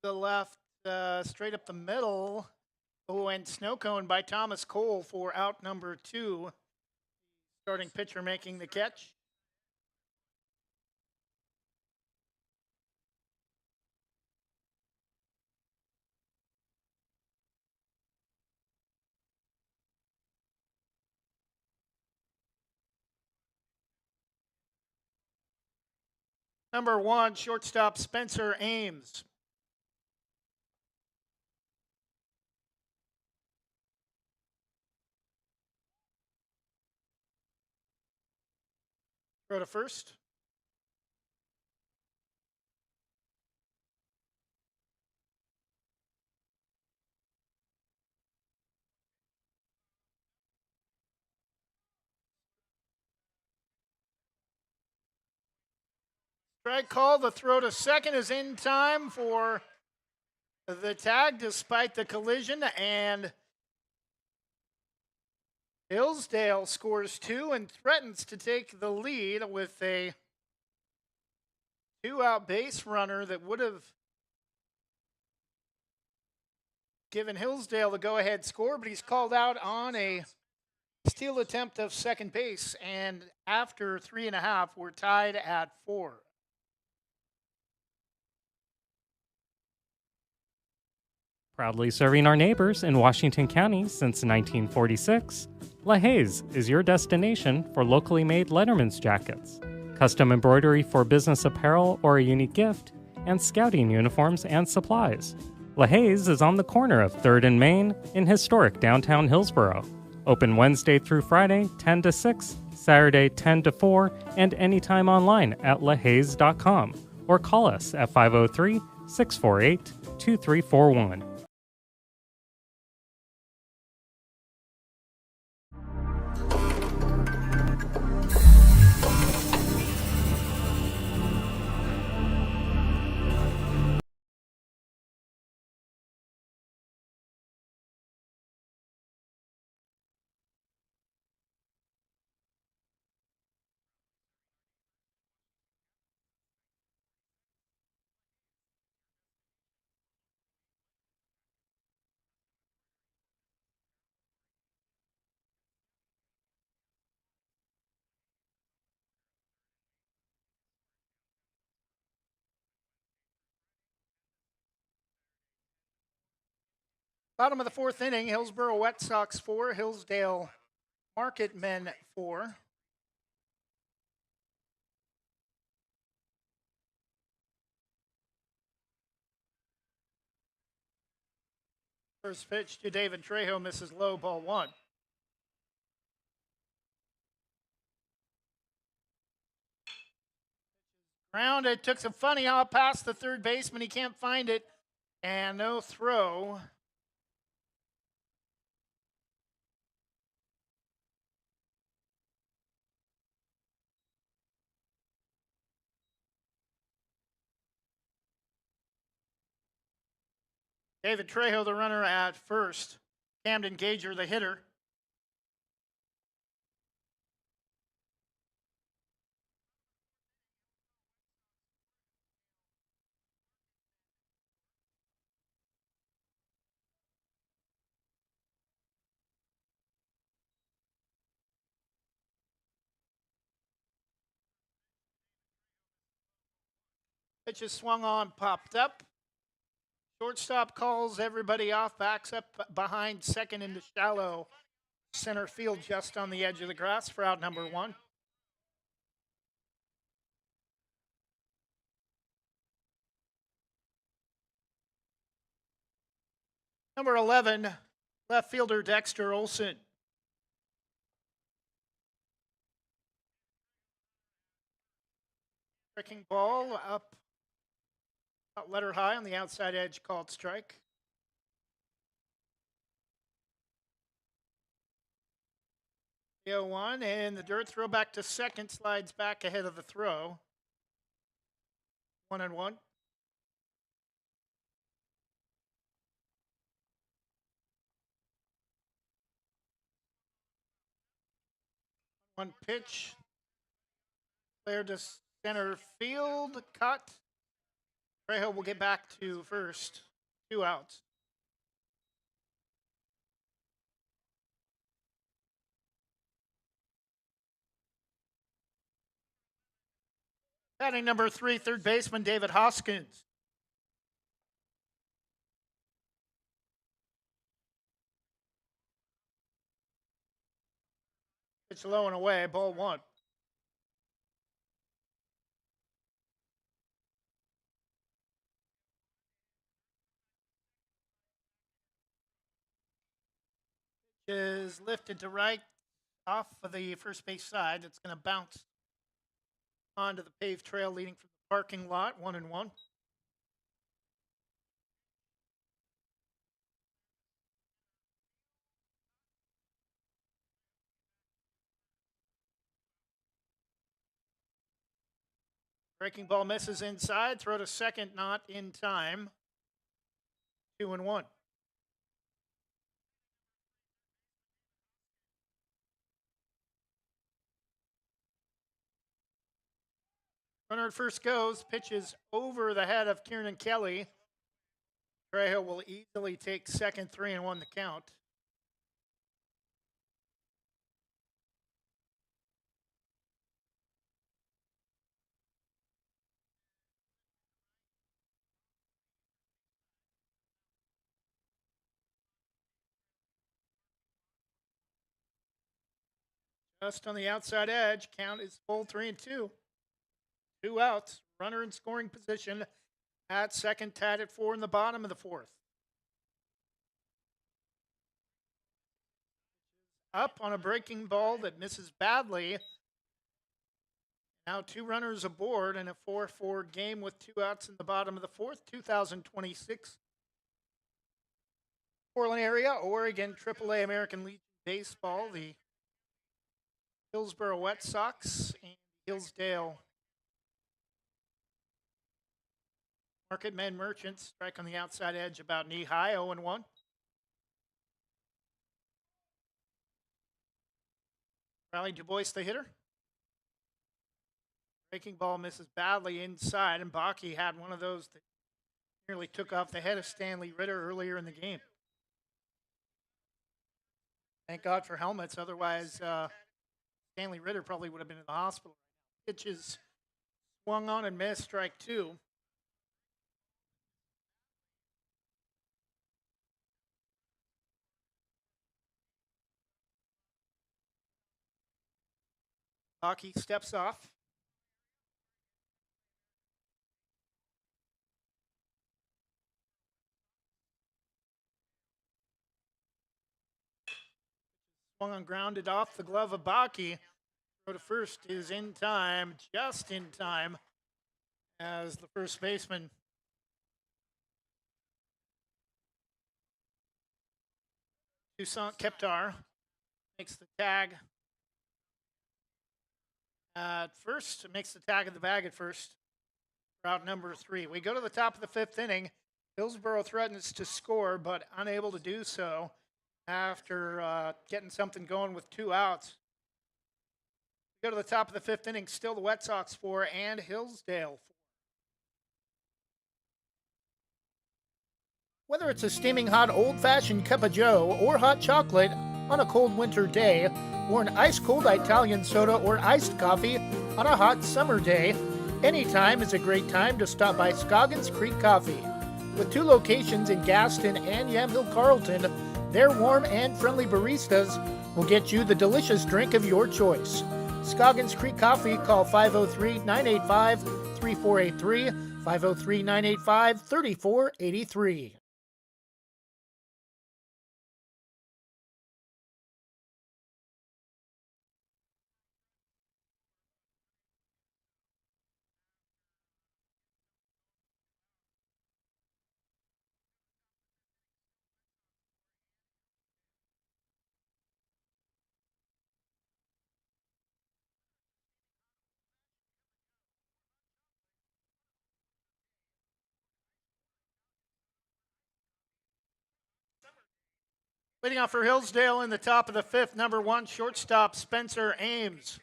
the left, straight up the middle. Oh, and snow cone by Thomas Cole for out number 2. Starting pitcher making the catch. Number 1, shortstop Spencer Ames. Throw to first. Strike call. The throw to second is in time for the tag despite the collision, and Hillsdale scores 2 and threatens to take the lead with a 2-out base runner that would have given Hillsdale the go-ahead score, but he's called out on a steal attempt of second base, and after 3.5, we're tied at 4. Proudly serving our neighbors in Washington County since 1946, LaHaye's is your destination for locally made Letterman's jackets, custom embroidery for business apparel or a unique gift, and scouting uniforms and supplies. LaHaye's is on the corner of 3rd and Main in historic downtown Hillsboro. Open Wednesday through Friday, 10 to 6, Saturday, 10 to 4, and anytime online at lahayes.com or call us at 503 648 2341. Bottom of the 4th inning, Hillsboro Wet Sox 4, Hillsdale Market Men 4. First pitch to David Trejo, misses low, ball 1. Grounded, took some funny hop past the third baseman. He can't find it, and no throw. David Trejo, the runner at first. Camden Gager, the hitter. Pitch is swung on, popped up. Shortstop calls everybody off, backs up behind second into shallow center field just on the edge of the grass for out number 1. Number 11, left fielder Dexter Olson. Breaking ball up, letter high on the outside edge, called strike. The 0-1, and the dirt throw back to second, slides back ahead of the throw. 1-1. One pitch. Clear to center field. Cut. Trejo will get back to first. 2 outs. Batting number 3, third baseman David Hoskins. It's low and away, ball 1. Is lifted to right off of the first base side. It's going to bounce onto the paved trail leading from the parking lot. 1-1. Breaking ball misses inside. Throw to second, not in time. 2-1. Runner at first goes. Pitches over the head of Kieran Kelly. Trejo will easily take second. 3-1 the count. Just on the outside edge. Count is full. 3-2. 2 outs. Runner in scoring position at second, tied at 4 in the bottom of the fourth. Up on a breaking ball that misses badly. Now 2 runners aboard in a 4-4 game with 2 outs in the bottom of the fourth. 2026 Portland area, Oregon AAA American Legion Baseball, the Hillsboro Wet Sox, and Hillsdale Market Men Merchants. Strike on the outside edge about knee high. 0-1. Riley Dubois, the hitter. Breaking ball misses badly inside, and Baki had one of those that nearly took off the head of Stanley Ritter earlier in the game. Thank God for helmets, otherwise Stanley Ritter probably would have been in the hospital. Pitches swung on and missed, strike 2. Baki steps off. Swung on, grounded off the glove of Baki. Throw to first is in time, just in time, as the first baseman Toussaint Keptar makes the tag at first. Makes the tag of the bag at first. Route number 3. We go to the top of the 5th inning. Hillsboro threatens to score, but unable to do so after getting something going with 2 outs. We go to the top of the 5th inning. Still the Wet Sox 4 and Hillsdale 4. Whether it's a steaming hot old-fashioned cup of joe or hot chocolate on a cold winter day, or an ice-cold Italian soda or iced coffee on a hot summer day, anytime is a great time to stop by Scoggins Creek Coffee. With 2 locations in Gaston and Yamhill Carlton, their warm and friendly baristas will get you the delicious drink of your choice. Scoggins Creek Coffee, call 503-985-3483, 503-985-3483. Leading off for Hillsdale in the top of the 5th, number 1, shortstop Spencer Ames.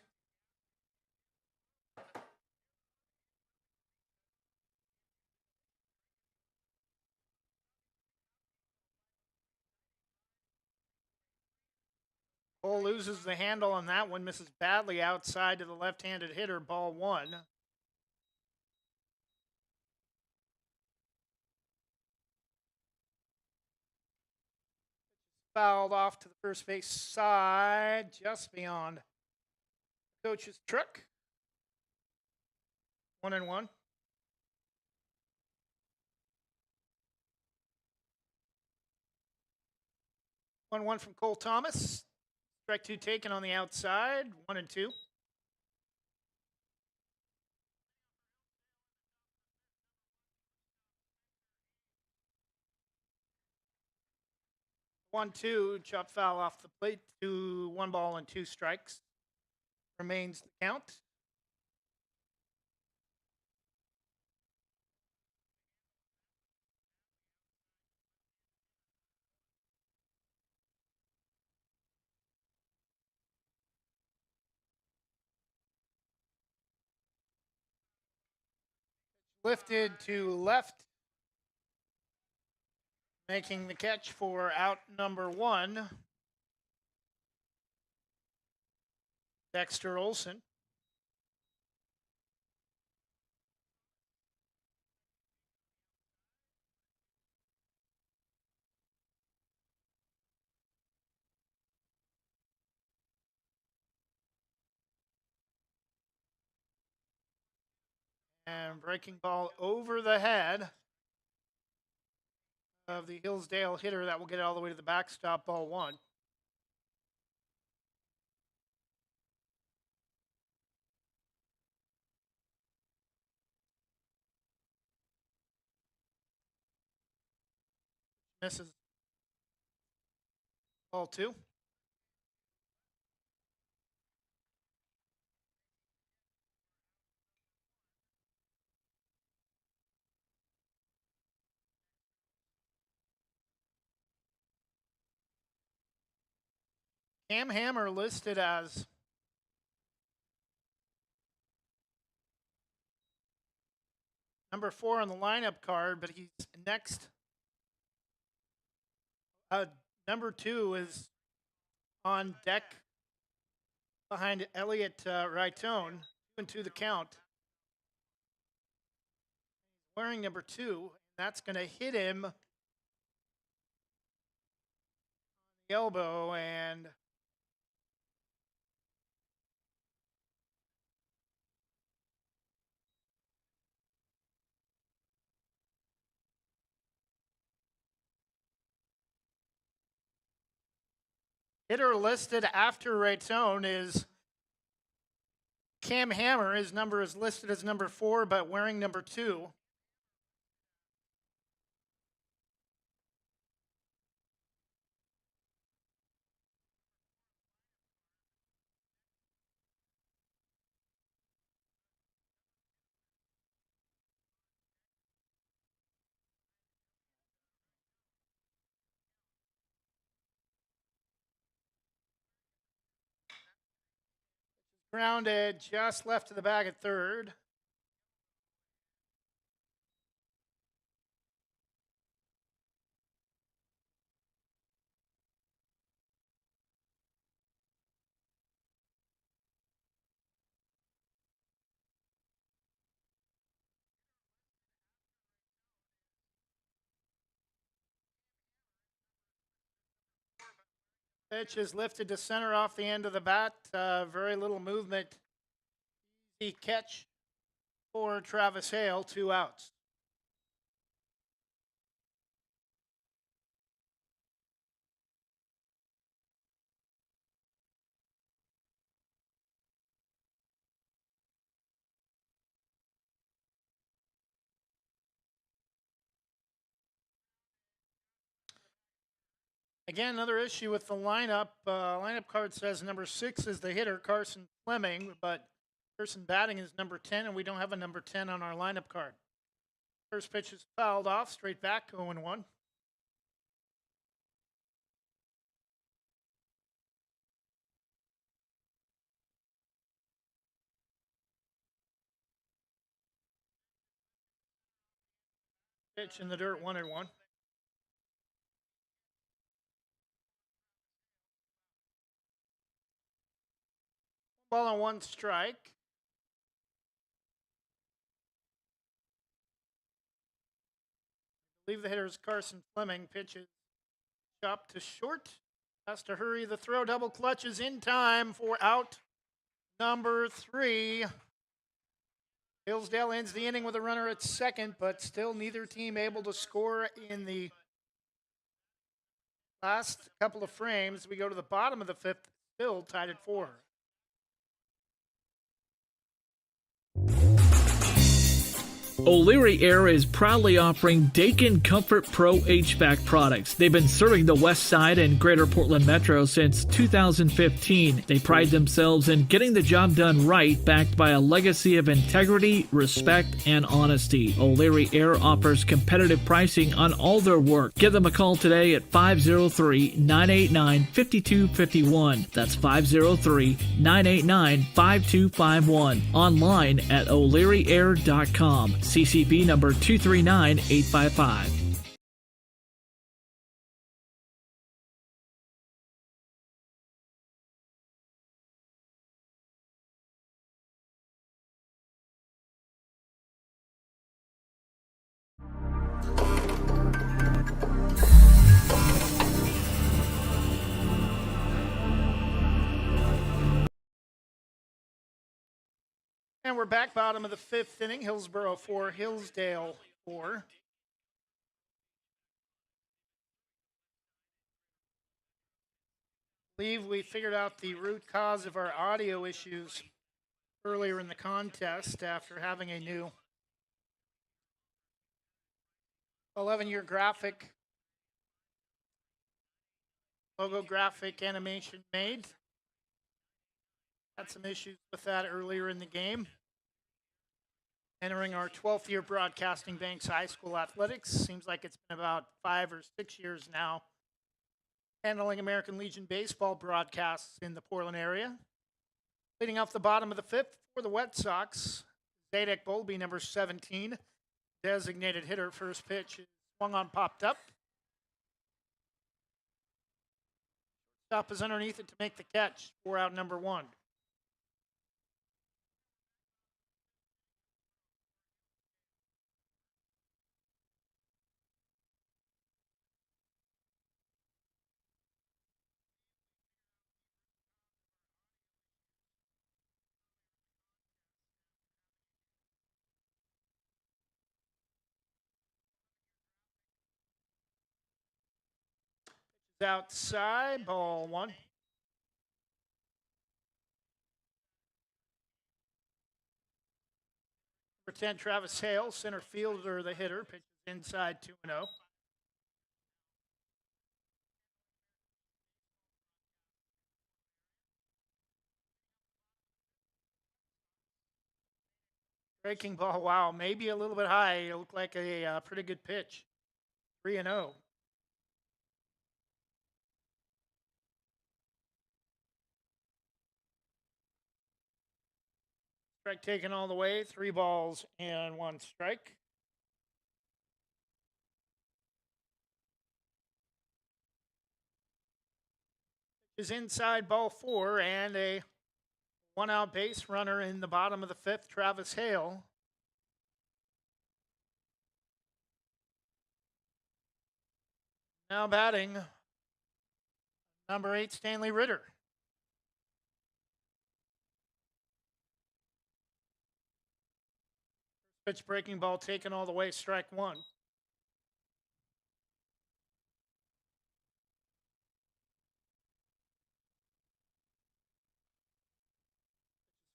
Cole loses the handle on that one, misses badly outside to the left-handed hitter, ball 1. Fouled off to the first base side, just beyond coach's truck. 1-1. 1-1 from Cole Thomas. Strike two taken on the outside. 1-2. One, two, chop foul off the plate to 1-2 strikes. Remains the count. Lifted to left, making the catch for out number one, Dexter Olson. And breaking ball over the head of the Hillsdale hitter. That will get it all the way to the backstop, ball one. Misses, ball two. Cam Hammer listed as number 4 on the lineup card, but he's next. Number 2 is on deck behind Elliot Raitone. 2-2 the count. Wearing number 2, and that's going to hit him on the elbow, and hitter listed after Raitone is Cam Hammer. His number is listed as number 4, but wearing number 2. Grounded just left of the bag at third. Pitch is lifted to center off the end of the bat. Very little movement. Easy catch for Travis Hale. 2 outs. Again, another issue with the lineup. Lineup card says number 6 is the hitter, Carson Fleming, but person batting is number 10, and we don't have a number 10 on our lineup card. First pitch is fouled off, straight back, 0-1. Pitch in the dirt, 1-1. Ball on 1 strike. I believe the hitter is Carson Fleming. Pitches chopped to short. Has to hurry. The throw, double clutches in time for out number 3. Hillsdale ends the inning with a runner at second, but still neither team able to score in the Last couple of frames, we go to the bottom of the fifth, still tied at 4. O'Leary Air is proudly offering Dakin Comfort Pro HVAC products. They've been serving the West Side and Greater Portland Metro since 2015. They pride themselves in getting the job done right, backed by a legacy of integrity, respect, and honesty. O'Leary Air offers competitive pricing on all their work. Give them a call today at 503-989-5251. That's 503-989-5251. Online at o'learyair.com. CCB number 239855. And we're back, bottom of the fifth inning. Hillsboro 4, Hillsdale 4. I believe we figured out the root cause of our audio issues earlier in the contest after having a new 11-year graphic, logo graphic animation made. Had some issues with that earlier in the game. Entering our 12th year broadcasting Banks High School athletics. Seems like it's been about 5 or 6 years now handling American Legion baseball broadcasts in the Portland area. Leading off the bottom of the fifth for the Wet Sox, Zadek Bowlby, number 17, designated hitter. First pitch is swung on, popped up. Stop is underneath it to make the catch. 4 out, number 1. Outside, ball 1. Number 10, Travis Hale, center fielder, the hitter, pitches inside 2-0. Breaking ball, wow, maybe a little bit high. It looked like a pretty good pitch. 3-0. Strike taken all the way. 3 balls and 1 strike. Is inside, ball 4, and a 1-out base runner in the bottom of the fifth, Travis Hale. Now batting, number 8, Stanley Ritter. Pitch breaking ball taken all the way, strike 1.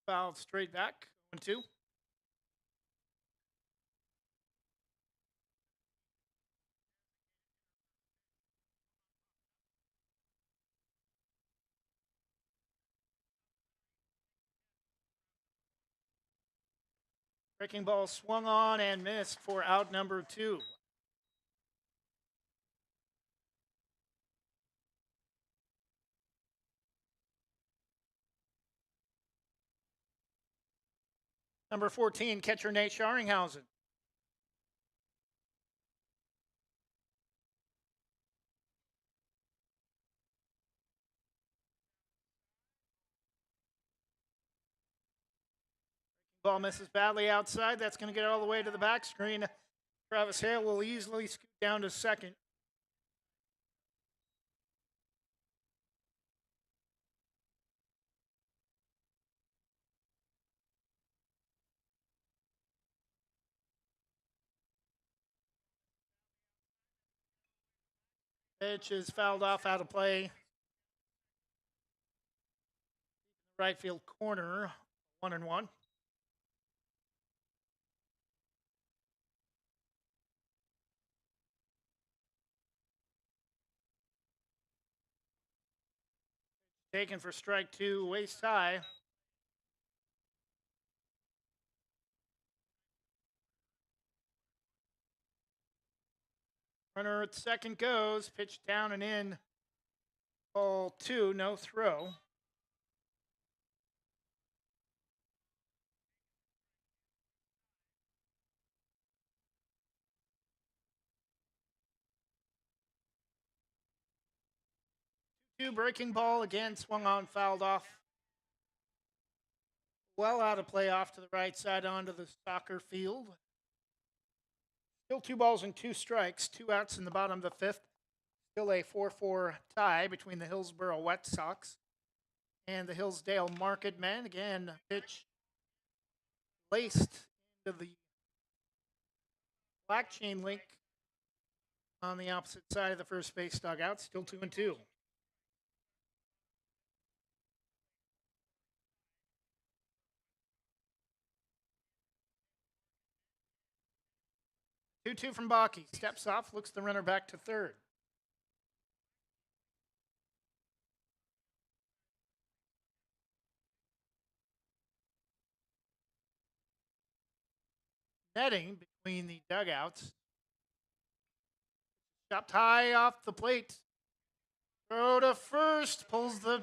Fouled straight back, 1-2. Breaking ball swung on and missed for out number 2. Number 14, catcher Nate Scharinghausen. Ball misses badly outside. That's going to get all the way to the back screen. Travis Hale will easily scoot down to second. Pitch is fouled off out of play. Right field corner, 1-1. Taken for strike two, waist high. Runner at second goes, pitch down and in. Ball two, no throw. Two breaking ball again, swung on, fouled off. Well out of play off to the right side onto the soccer field. Still 2 balls and 2 strikes, 2 outs in the bottom of the fifth. Still a 4-4 tie between the Hillsboro Wet Sox and the Hillsdale Market Men. Again, pitch laced into the black chain link on the opposite side of the first base dugout. Still 2-2. 2-2 from Baki. Steps off, looks the runner back to third. Netting between the dugouts. Chopped high off the plate. Throw to first. Pulls the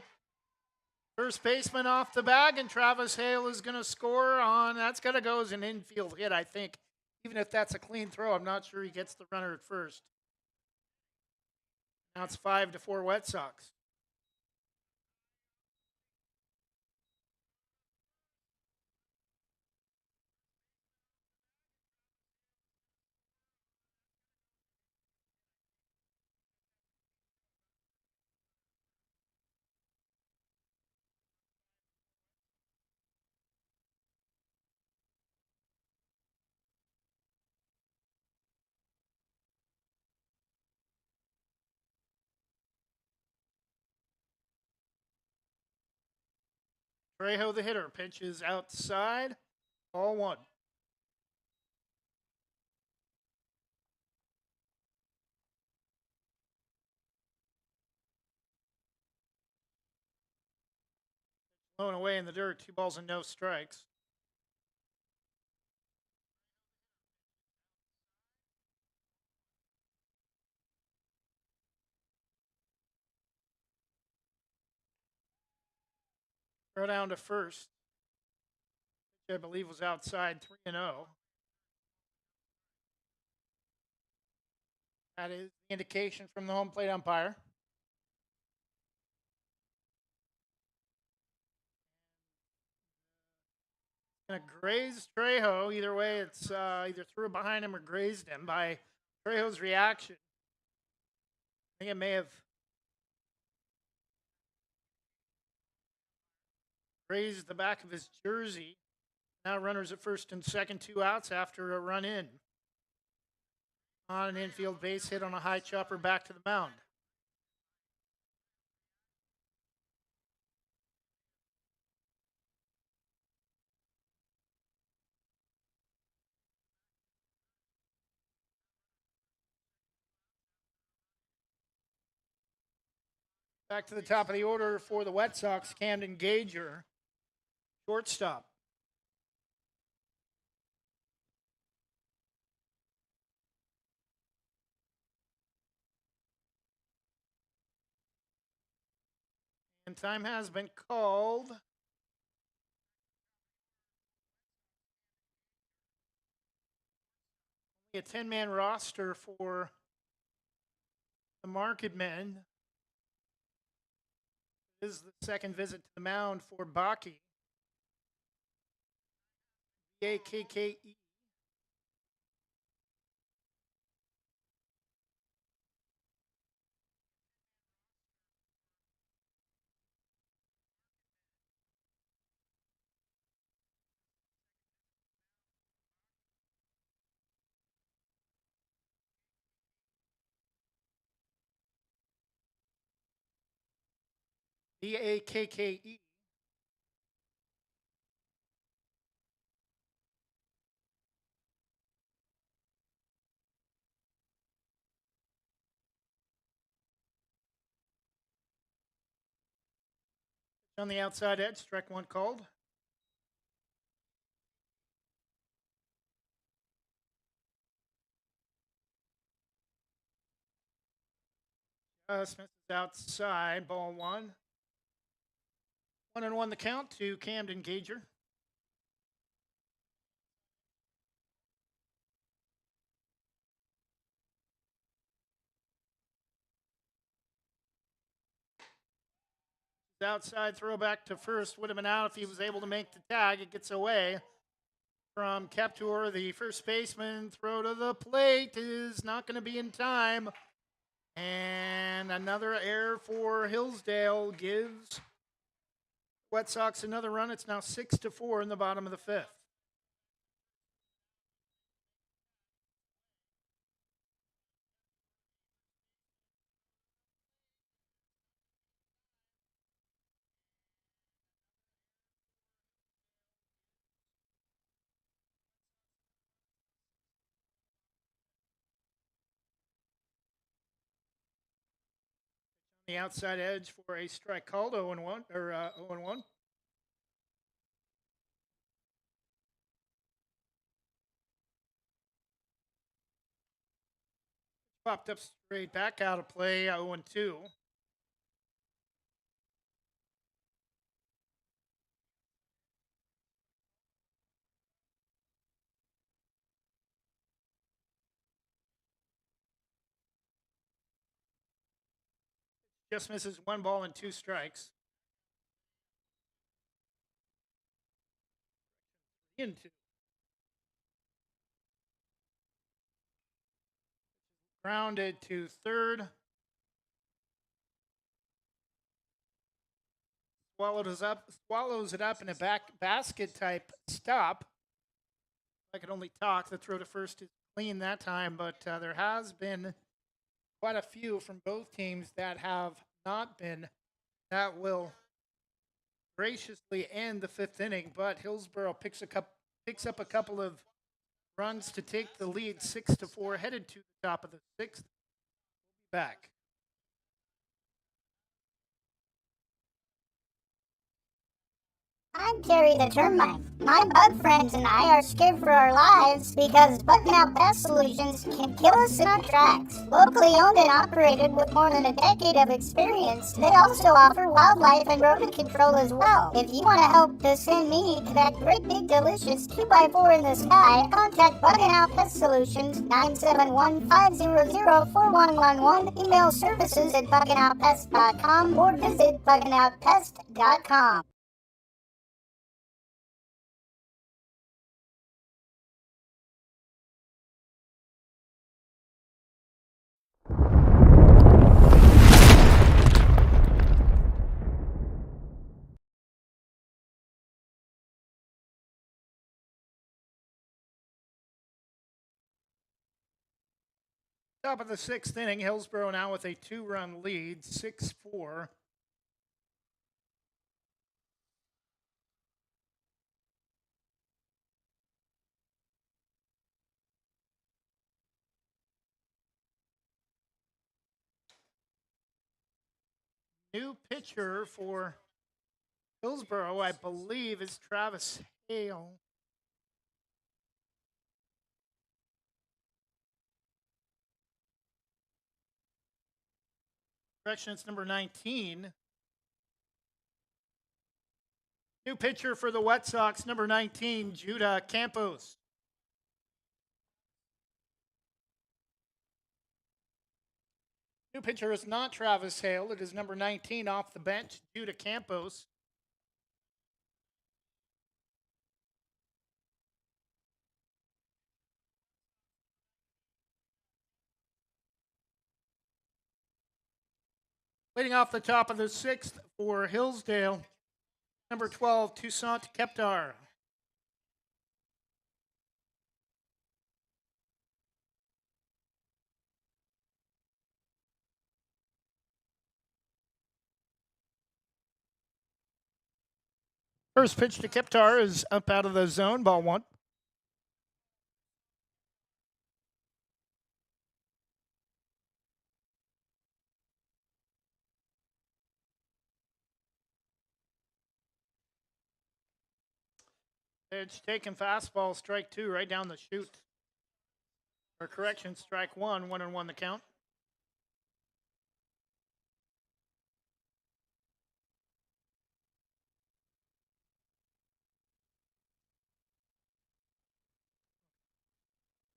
first baseman off the bag, and Travis Hale is going to score on. That's going to go as an infield hit, I think. Even if that's a clean throw, I'm not sure he gets the runner at first. Now it's 5-4 Wet Sox. Trejo, the hitter, pitches outside. Ball one. Blown away in the dirt. 2 balls and no strikes. Throw down to first. Which I believe was outside, 3-0. That is the indication from the home plate umpire. Gonna graze Trejo. Either way, it's either threw it behind him or grazed him. By Trejo's reaction, I think it may have grazed the back of his jersey. Now runners at first and second, 2 outs after a run in. On an infield base hit on a high chopper back to the mound. Back to the top of the order for the Wet Sox, Camden Gager, shortstop. And time has been called. A 10-man roster for the Market Men. This is the second visit to the mound for Baki. B-A-K-K-E. BAKKE. On the outside edge, strike one called. Smith is outside, ball one. 1-1 the count to Camden Gager. Outside throwback to first would have been out if he was able to make the tag. It gets away from Keptor, the first baseman. Throw to the plate is not going to be in time. And another error for Hillsdale gives Wet Sox another run. It's now 6-4 in the bottom of the fifth. The outside edge for a strike called 0-1 or 0-1. Popped up straight back out of play 0-2. Just misses 1 ball and 2 strikes. Into grounded to third. Swallows it up in a back basket type stop. I can only talk. The throw to first is clean that time, but there has been quite a few from both teams that have not been. That will graciously end the fifth inning, but Hillsboro picks up a couple of runs to take the lead 6-4, headed to the top of the sixth. We'll be back. I'm Terry the Termite. My bug friends and I are scared for our lives because bugging out pest solutions can kill us in our tracks. Locally owned and operated with more than a decade of experience, they also offer wildlife and rodent control as well. If you want to help to send me to that great big delicious 2x4 in the sky, contact Bugging Out Pest Solutions 971-500-4111, email services at buggingoutpest.com or visit buggingoutpest.com. Top of the sixth inning, Hillsboro now with a 2-run lead, 6-4. New pitcher for Hillsboro, I believe, is Travis Hale. Correction, it's number 19. New pitcher for the Wet Sox, number 19, Judah Campos. New pitcher is not Travis Hale. It is number 19 off the bench, Judah Campos. Leading off the top of the sixth for Hillsdale, number 12, Toussaint Keptar. First pitch to Kiptar is up out of the zone, ball one. Pitch taken fastball, strike two, right down the chute. Or correction, strike one, 1-1 the count.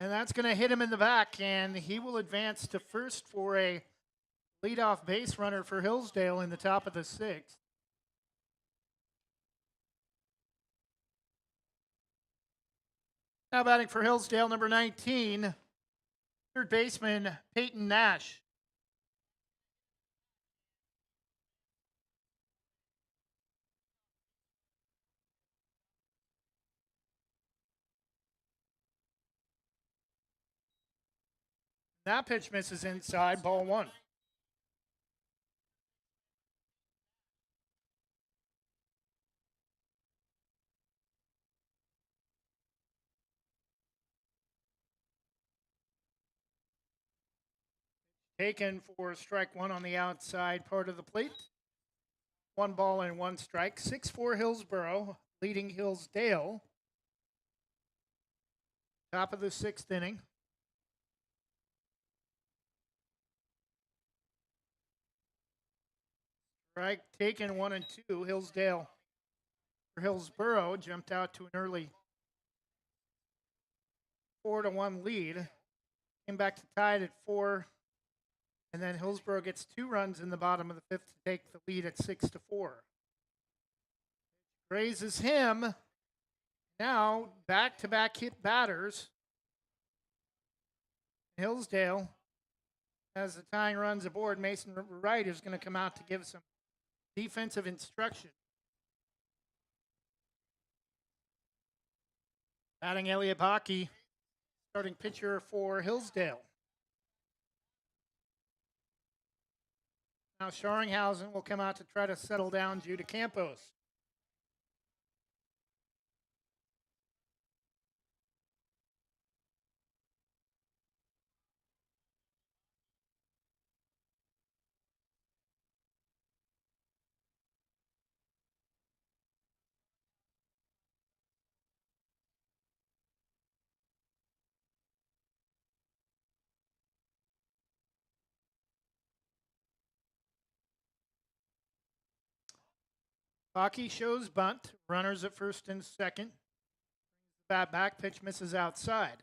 And that's going to hit him in the back, and he will advance to first for a leadoff base runner for Hillsdale in the top of the sixth. Now batting for Hillsdale, number 19, third baseman Peyton Nash. That pitch misses inside, ball one. Taken for strike one on the outside part of the plate. 1-1 strike. 6-4 Hillsboro, leading Hillsdale. Top of the sixth inning. Strike taken 1-2. Hillsdale for Hillsboro jumped out to an early 4-1 lead. Came back to tied at 4. And then Hillsboro gets 2 runs in the bottom of the fifth to take the lead at 6-4. Raises him. Now back-to-back hit batters. Hillsdale, as the tying runs aboard, Mason Wright is going to come out to give some defensive instruction. Batting Elliot Hockey, starting pitcher for Hillsdale. Now Scharinghausen will come out to try to settle down Judah Campos. Hockey shows bunt. Runners at first and second. Bat back, pitch misses outside.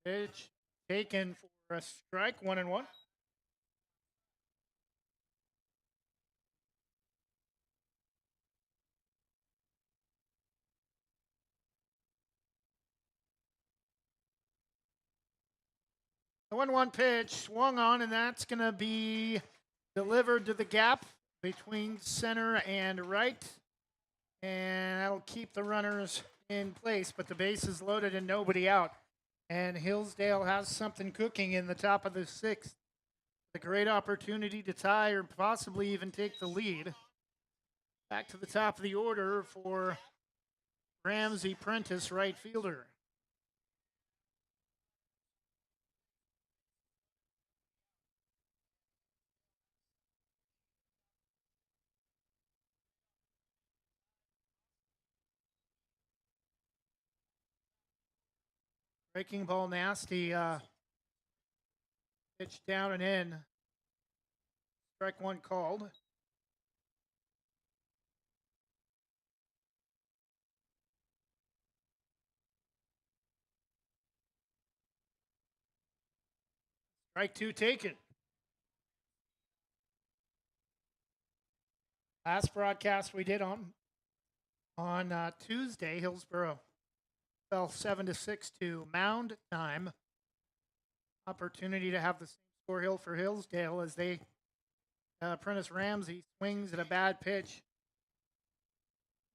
Pitch taken for a strike, 1-1. The 1-1 pitch swung on, and that's going to be delivered to the gap between center and right. And that'll keep the runners in place, but the base is loaded and nobody out. And Hillsdale has something cooking in the top of the sixth. A great opportunity to tie or possibly even take the lead. Back to the top of the order for Ramsey Prentice, right fielder. Breaking ball nasty. Pitch down and in. Strike one called. Strike two taken. Last broadcast we did on Tuesday, Hillsboro fell 7-6 to Mound time. Opportunity to have the same score hill for Hillsdale as they Prentice Ramsey swings at a bad pitch.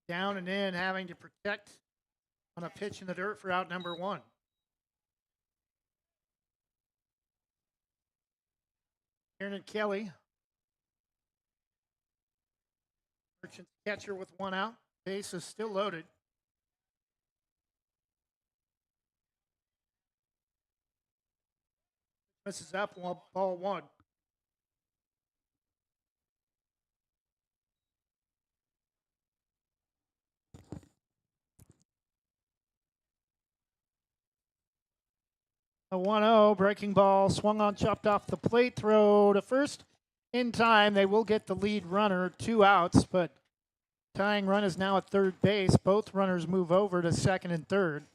Down and in, having to protect on a pitch in the dirt for out number one. Kieran Kelly. Merchant catcher with one out. Base is still loaded. Misses up, ball one. A 1-0 breaking ball swung on, chopped off the plate, throw to first in time. They will get the lead runner, 2 outs, but tying run is now at third base. Both runners move over to second and third.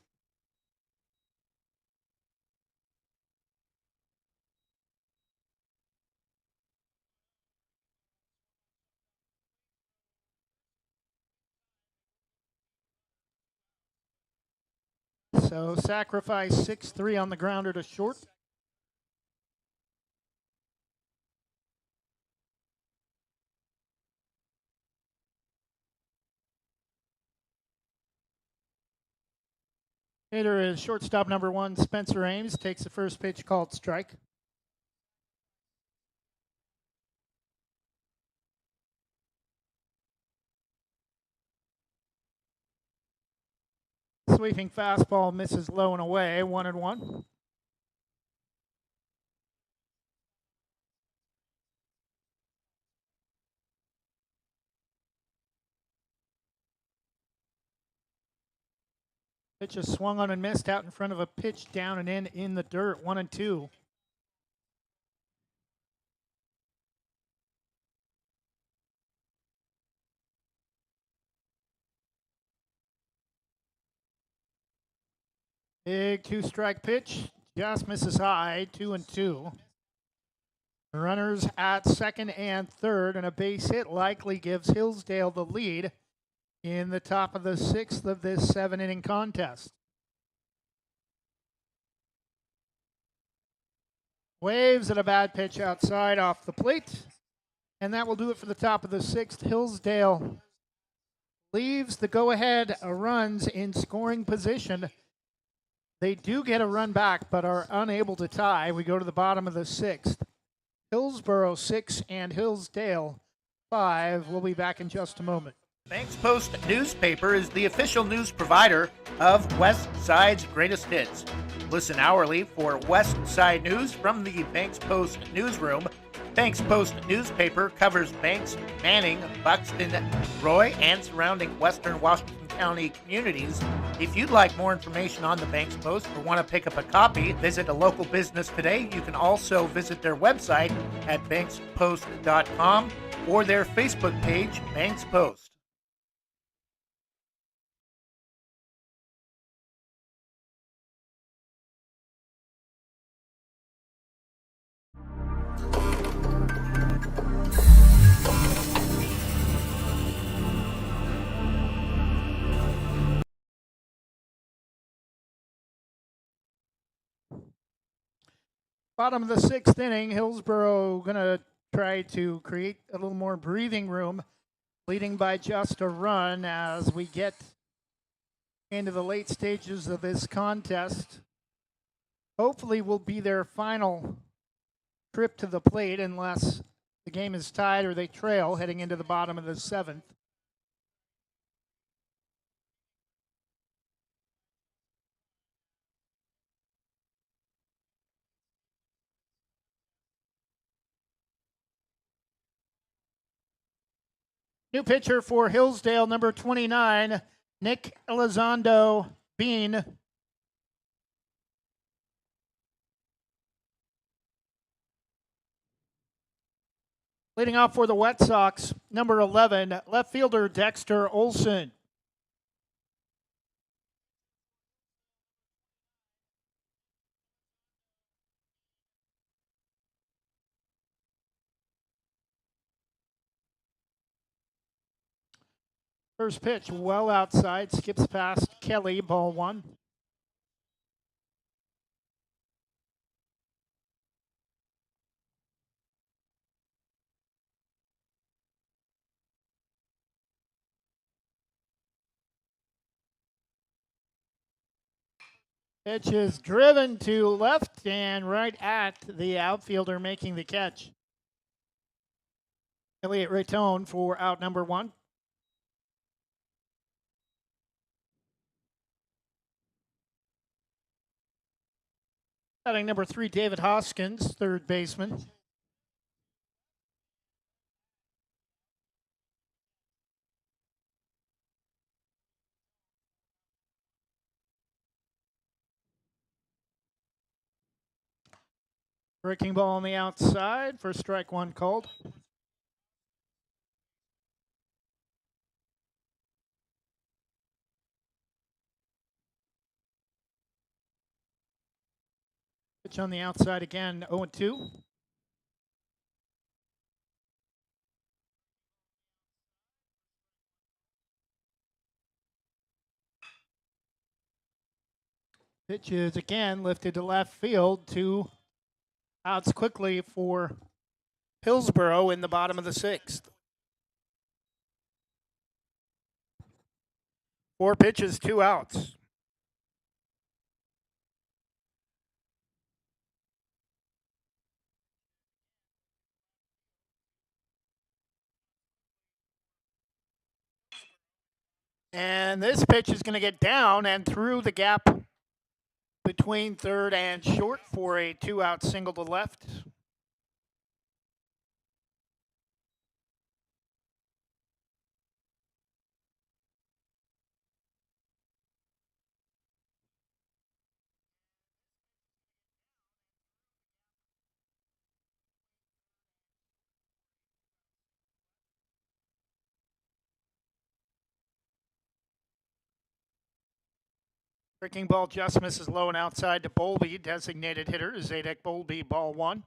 So sacrifice 6-3 on the grounder to short. Hitter is shortstop number 1, Spencer Ames, takes the first pitch called strike. Sweeping fastball misses low and away, 1-1. Pitch is swung on and missed out in front of a pitch down and in the dirt, 1-2. Big 2-strike pitch, just misses high, 2-2. Runners at second and third, and a base hit likely gives Hillsdale the lead in the top of the 6th of this 7-inning contest. Waves at a bad pitch outside off the plate, and that will do it for the top of the 6th. Hillsdale leaves the go-ahead runs in scoring position. They do get a run back, but are unable to tie. We go to the bottom of the 6th. Hillsboro 6 and Hillsdale 5. We'll be back in just a moment. Banks Post newspaper is the official news provider of West Side's greatest hits. Listen hourly for West Side news from the Banks Post newsroom. Banks Post newspaper covers Banks, Manning, Buxton, Roy, and surrounding western Washington County communities. If you'd like more information on the Banks Post or want to pick up a copy, visit a local business today. You can also visit their website at bankspost.com or their Facebook page, Banks Post. Bottom of the 6th inning, Hillsboro going to try to create a little more breathing room, leading by just a run as we get into the late stages of this contest. Hopefully will be their final trip to the plate unless the game is tied or they trail heading into the bottom of the 7th. New pitcher for Hillsdale, number 29, Nick Elizondo Bean. Leading off for the Wet Sox, number 11, left fielder Dexter Olson. First pitch, well outside, skips past Kelly, ball 1. Pitch is driven to left and right at the outfielder making the catch. Elliot Raton for out number one. Batting number 3, David Hoskins, third baseman. Breaking ball on the outside for strike one called. Pitch on the outside again, 0-2. Pitch is again lifted to left field. 2 outs quickly for Hillsboro in the bottom of the 6th. 4 pitches, 2 outs. And this pitch is going to get down and through the gap between third and short for a 2-out single to left. Breaking ball just misses low and outside to Bowlby. Designated hitter is Zadek Bowlby, ball 1.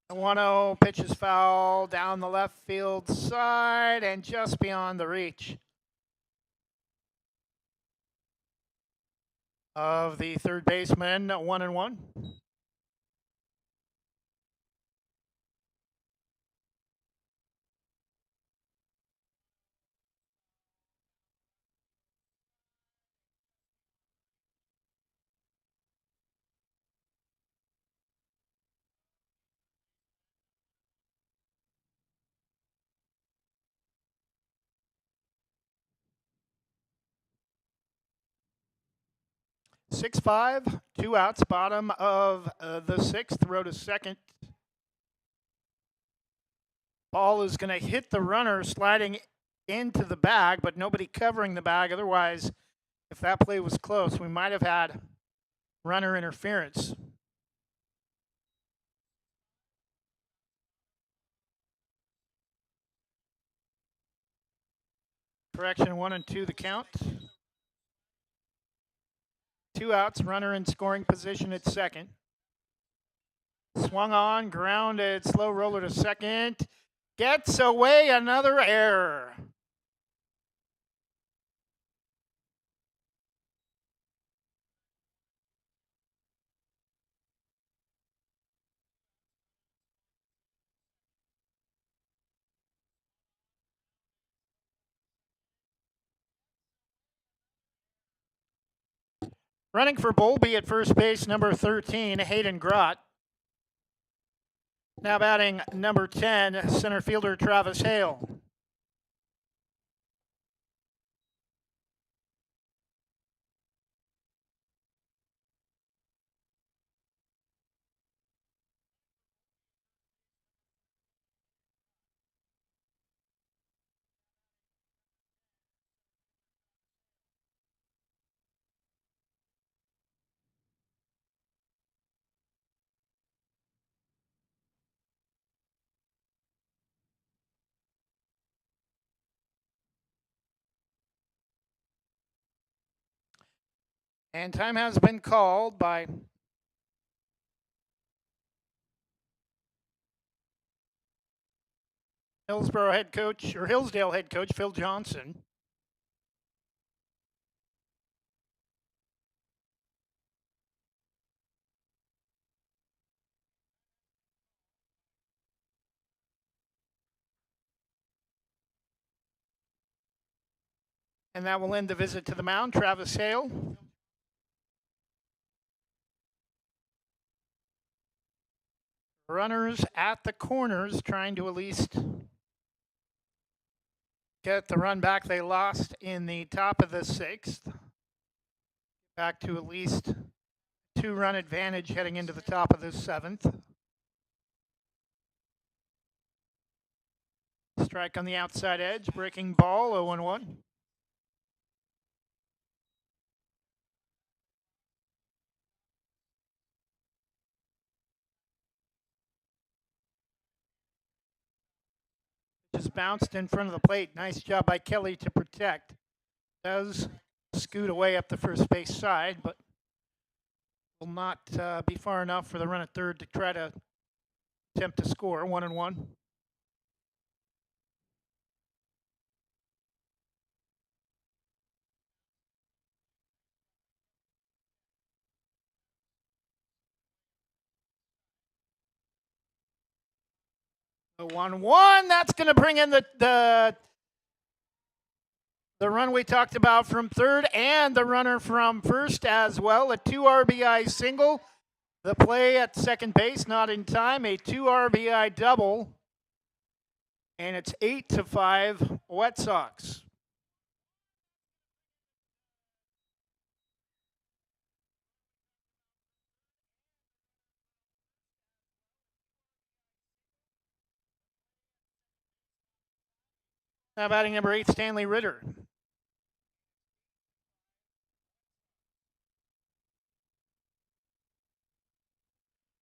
The 1-0 pitch is foul down the left field side and just beyond the reach of the third baseman, 1-1. Six five, 2 outs, bottom of the 6th, throw to second. Ball is going to hit the runner sliding into the bag, but nobody covering the bag. Otherwise, if that play was close, we might have had runner interference. Correction, 1 and 2 the count. 2 outs, runner in scoring position at second. Swung on, grounded, slow roller to second. Gets away, another error. Running for Bowlby at first base, number 13, Hayden Grott. Now batting number 10, center fielder Travis Hale. And time has been called by Hillsdale head coach Phil Johnson. And that will end the visit to the mound. Travis Hale. Runners at the corners trying to at least get the run back they lost in the top of the 6th. Back to at least 2-run advantage heading into the top of the 7th. Strike on the outside edge, breaking ball, 0-1. Just bounced in front of the plate. Nice job by Kelly to protect. Does scoot away up the first base side, but will not be far enough for the run at third to try to attempt to score. 1-1. The 1-1. That's going to bring in the run we talked about from third and the runner from first as well. A 2 RBI single. The play at second base not in time. A 2 RBI double. And it's 8-5 White Sox. Now batting number 8, Stanley Ritter.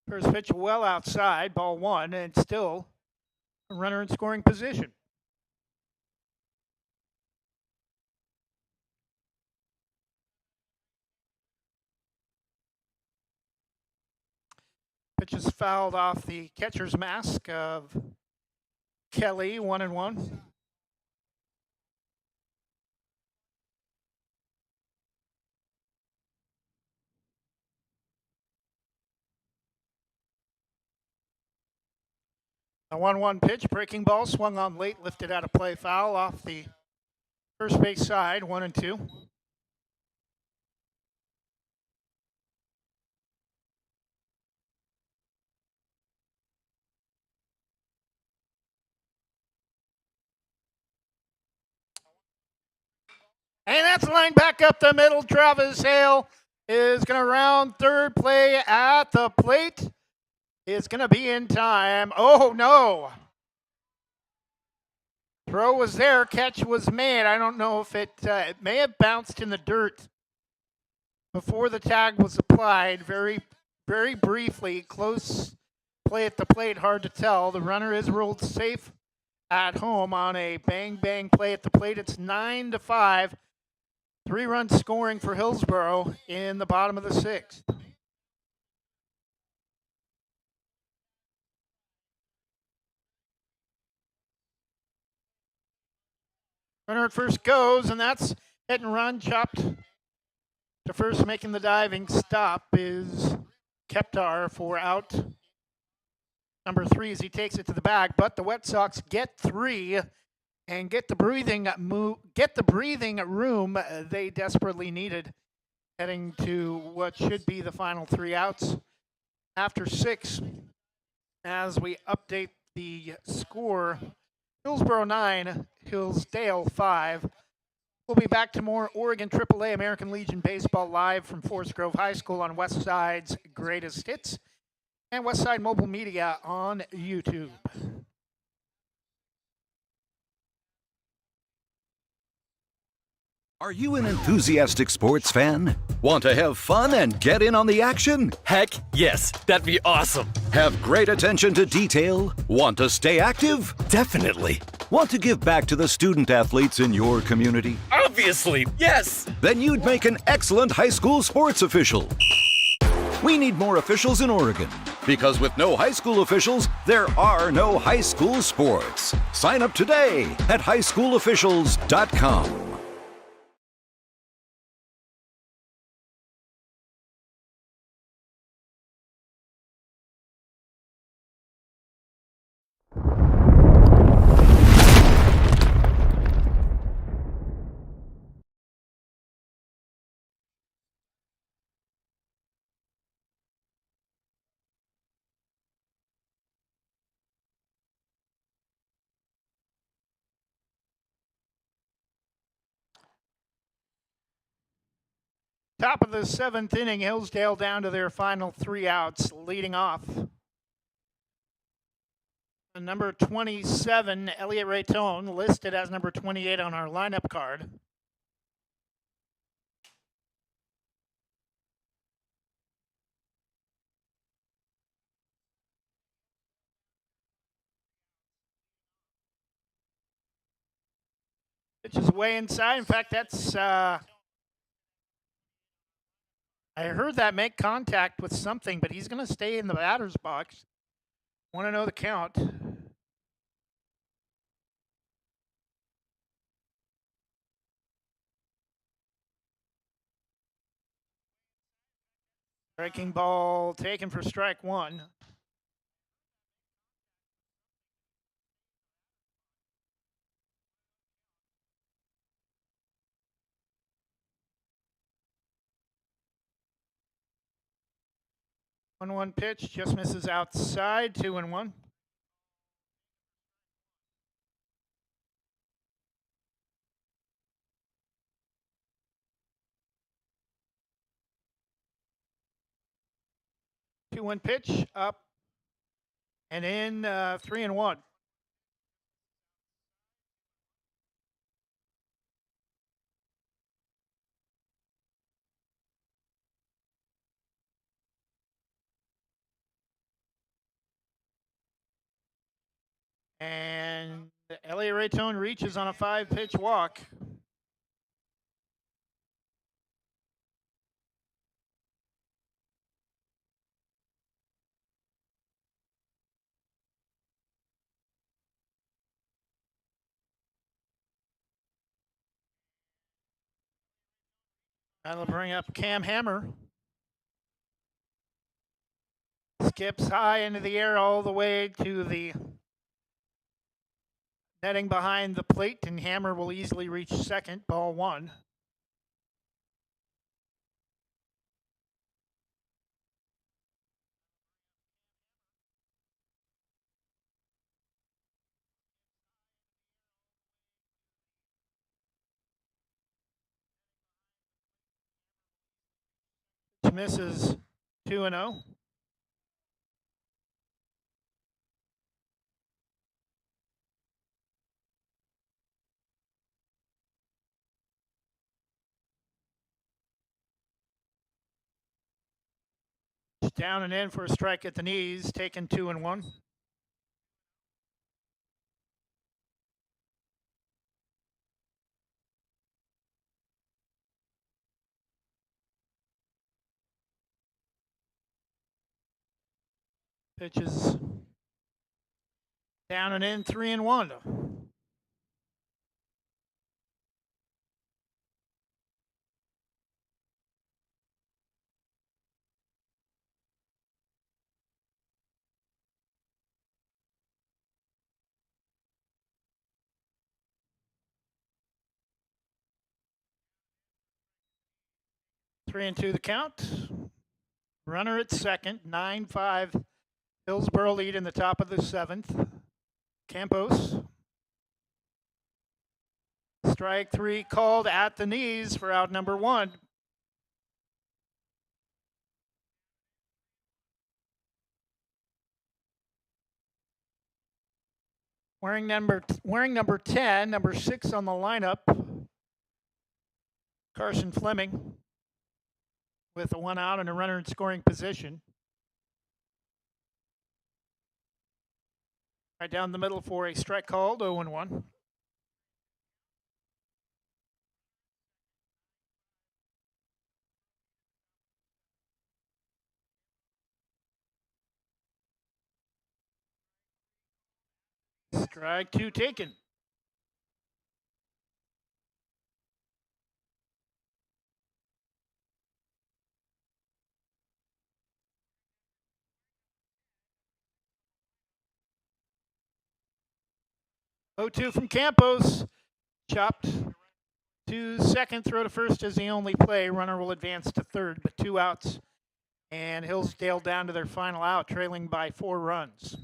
First pitch well outside, ball 1, and still a runner in scoring position. Pitch is fouled off the catcher's mask of Kelly, 1-1. A 1-1 pitch, breaking ball, swung on late, lifted out of play, foul off the first base side, 1-2. And that's lined back up the middle. Travis Hale is going to round third. Play at the plate is going to be in time. Oh, no. Throw was there. Catch was made. I don't know if it may have bounced in the dirt before the tag was applied. Very, very briefly. Close play at the plate. Hard to tell. The runner is ruled safe at home on a bang-bang play at the plate. It's 9-5. 3-run scoring for Hillsboro in the bottom of the 6th. Runner at first goes, and that's hit and run, chopped to first, making the diving stop is Keptar for out number 3 as he takes it to the bag. But the White Sox get 3 and get the breathing room they desperately needed heading to what should be the final 3 outs after 6 as we update the score. Hillsboro 9, Hillsdale 5. We'll be back to more Oregon AAA American Legion baseball live from Forest Grove High School on Westside's Greatest Hits and Westside Mobile Media on YouTube. Are you an enthusiastic sports fan? Want to have fun and get in on the action? Heck, yes, that'd be awesome. Have great attention to detail? Want to stay active? Definitely. Want to give back to the student athletes in your community? Obviously, yes. Then you'd make an excellent high school sports official. We need more officials in Oregon, because with no high school officials, there are no high school sports. Sign up today at highschoolofficials.com. Top of the seventh inning, Hillsdale down to their final 3 outs, leading off. Number 27, Elliot Raytone, listed as number 28 on our lineup card. Pitch is way inside. In fact, that's I heard that make contact with something, but he's going to stay in the batter's box. Want to know the count. Breaking ball taken for strike one. One pitch, just misses outside, 2-1. Two-one pitch, up and in, 3-1. And Elliot Raytone reaches on a 5-pitch walk. That'll bring up Cam Hammer. Skips high into the air all the way to the netting behind the plate, and Hammer will easily reach second, ball one. Misses 2-0. Down and in for a strike at the knees, taken 2-1. Pitches down and in, 3-1. Three and two the count. Runner at second, 9-5. Hillsboro lead in the top of the seventh. Campos. Strike three called at the knees for out number one. Wearing number 10, number 6 on the lineup, Carson Fleming, with a 1 out and a runner in scoring position. Right down the middle for a strike called, 0-1. Strike two taken. Oh, 2 from Campos. Chopped to second, throw to first is the only play. Runner will advance to third, but 2 outs. And Hillsdale down to their final out, trailing by 4 runs.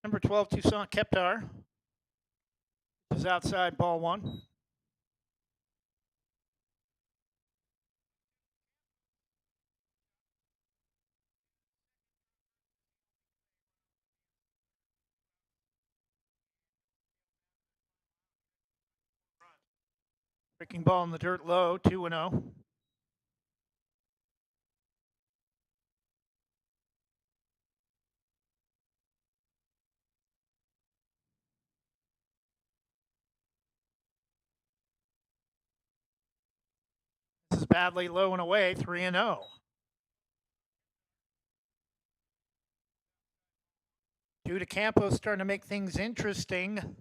Number 12, Toussaint Keptar is outside ball one. Breaking ball in the dirt low, 2-0. This is badly low and away, 3-0. Judah Campos starting to make things interesting.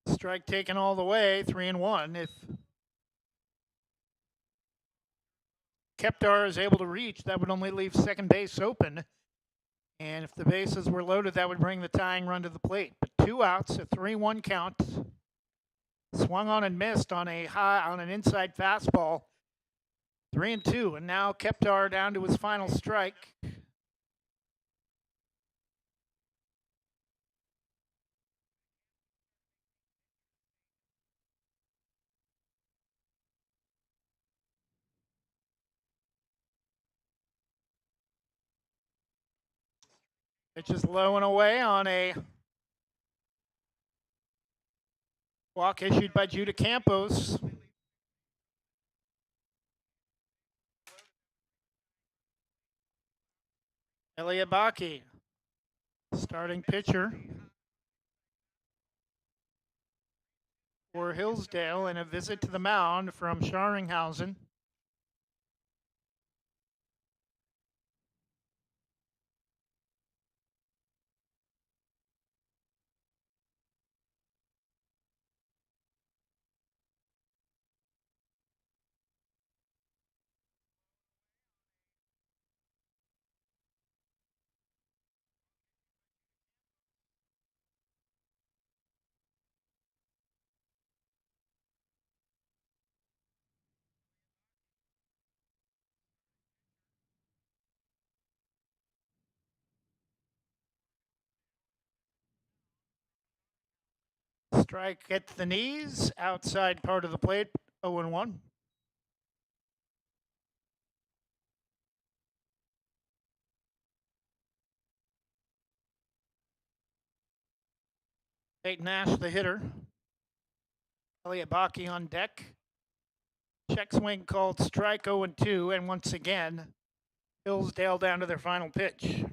Strike taken all the way, 3-1. If Keptar is able to reach, that would only leave second base open. And if the bases were loaded, that would bring the tying run to the plate. But 2 outs, a 3-1 count. Swung on and missed on an inside fastball. 3-2, and now Keptar down to his final strike. Pitch is low and away on a walk issued by Judah Campos. Elliot Baki, starting pitcher for Hillsdale, and a visit to the mound from Scharinghausen. Strike at the knees, outside part of the plate, 0-1. Peyton Nash, the hitter. Elliot Baki on deck. Check swing called strike, 0-2, and once again, Hillsdale down to their final pitch.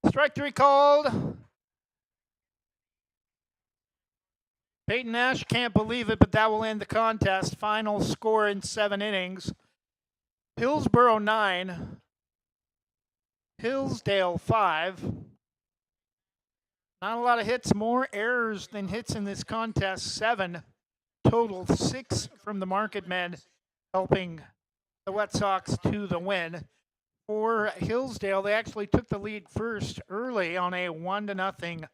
Strike 3 called. Peyton Nash can't believe it, but that will end the contest. Final score in 7 innings. Hillsboro 9, Hillsdale 5. Not a lot of hits, more errors than hits in this contest. 7 total, 6 from the Market Men, helping the Wet Sox to the win. For Hillsdale, they actually took the lead first early on a 1-0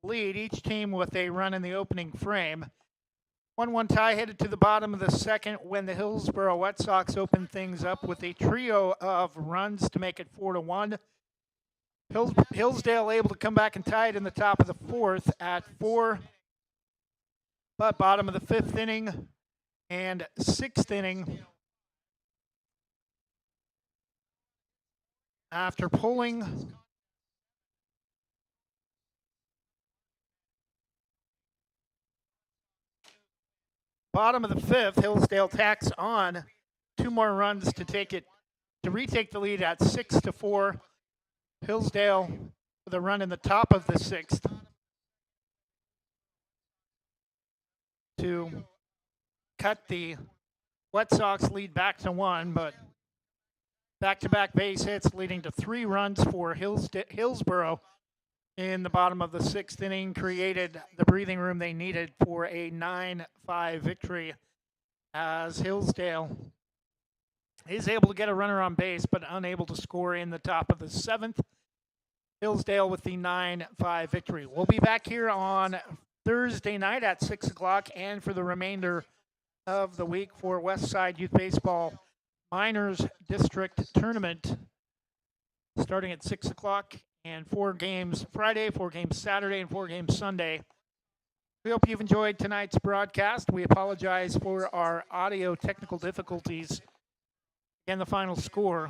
lead, each team with a run in the opening frame. 1-1 tie headed to the bottom of the second when the Hillsboro Wet Sox opened things up with a trio of runs to make it 4-1. Hillsdale able to come back and tie it in the top of the fourth at 4. But bottom of the fifth inning and sixth inning, after pulling bottom of the fifth, Hillsdale tacks on 2 more runs to retake the lead at 6-4. Hillsdale with a run in the top of the sixth to cut the Wet Sox lead back to 1, but back-to-back base hits leading to 3 runs for Hillsboro in the bottom of the sixth inning created the breathing room they needed for a 9-5 victory as Hillsdale is able to get a runner on base, but unable to score in the top of the 7th. Hillsdale with the 9-5 victory. We'll be back here on Thursday night at 6 o'clock and for the remainder of the week for Westside Youth Baseball Minors District Tournament starting at 6 o'clock and 4 games Friday, 4 games Saturday, and 4 games Sunday. We hope you've enjoyed tonight's broadcast. We apologize for our audio technical difficulties. Again, the final score,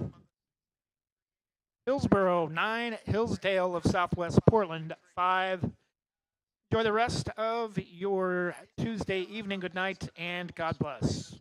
Hillsboro 9, Hillsdale of Southwest Portland 5. Enjoy the rest of your Tuesday evening. Good night and God bless.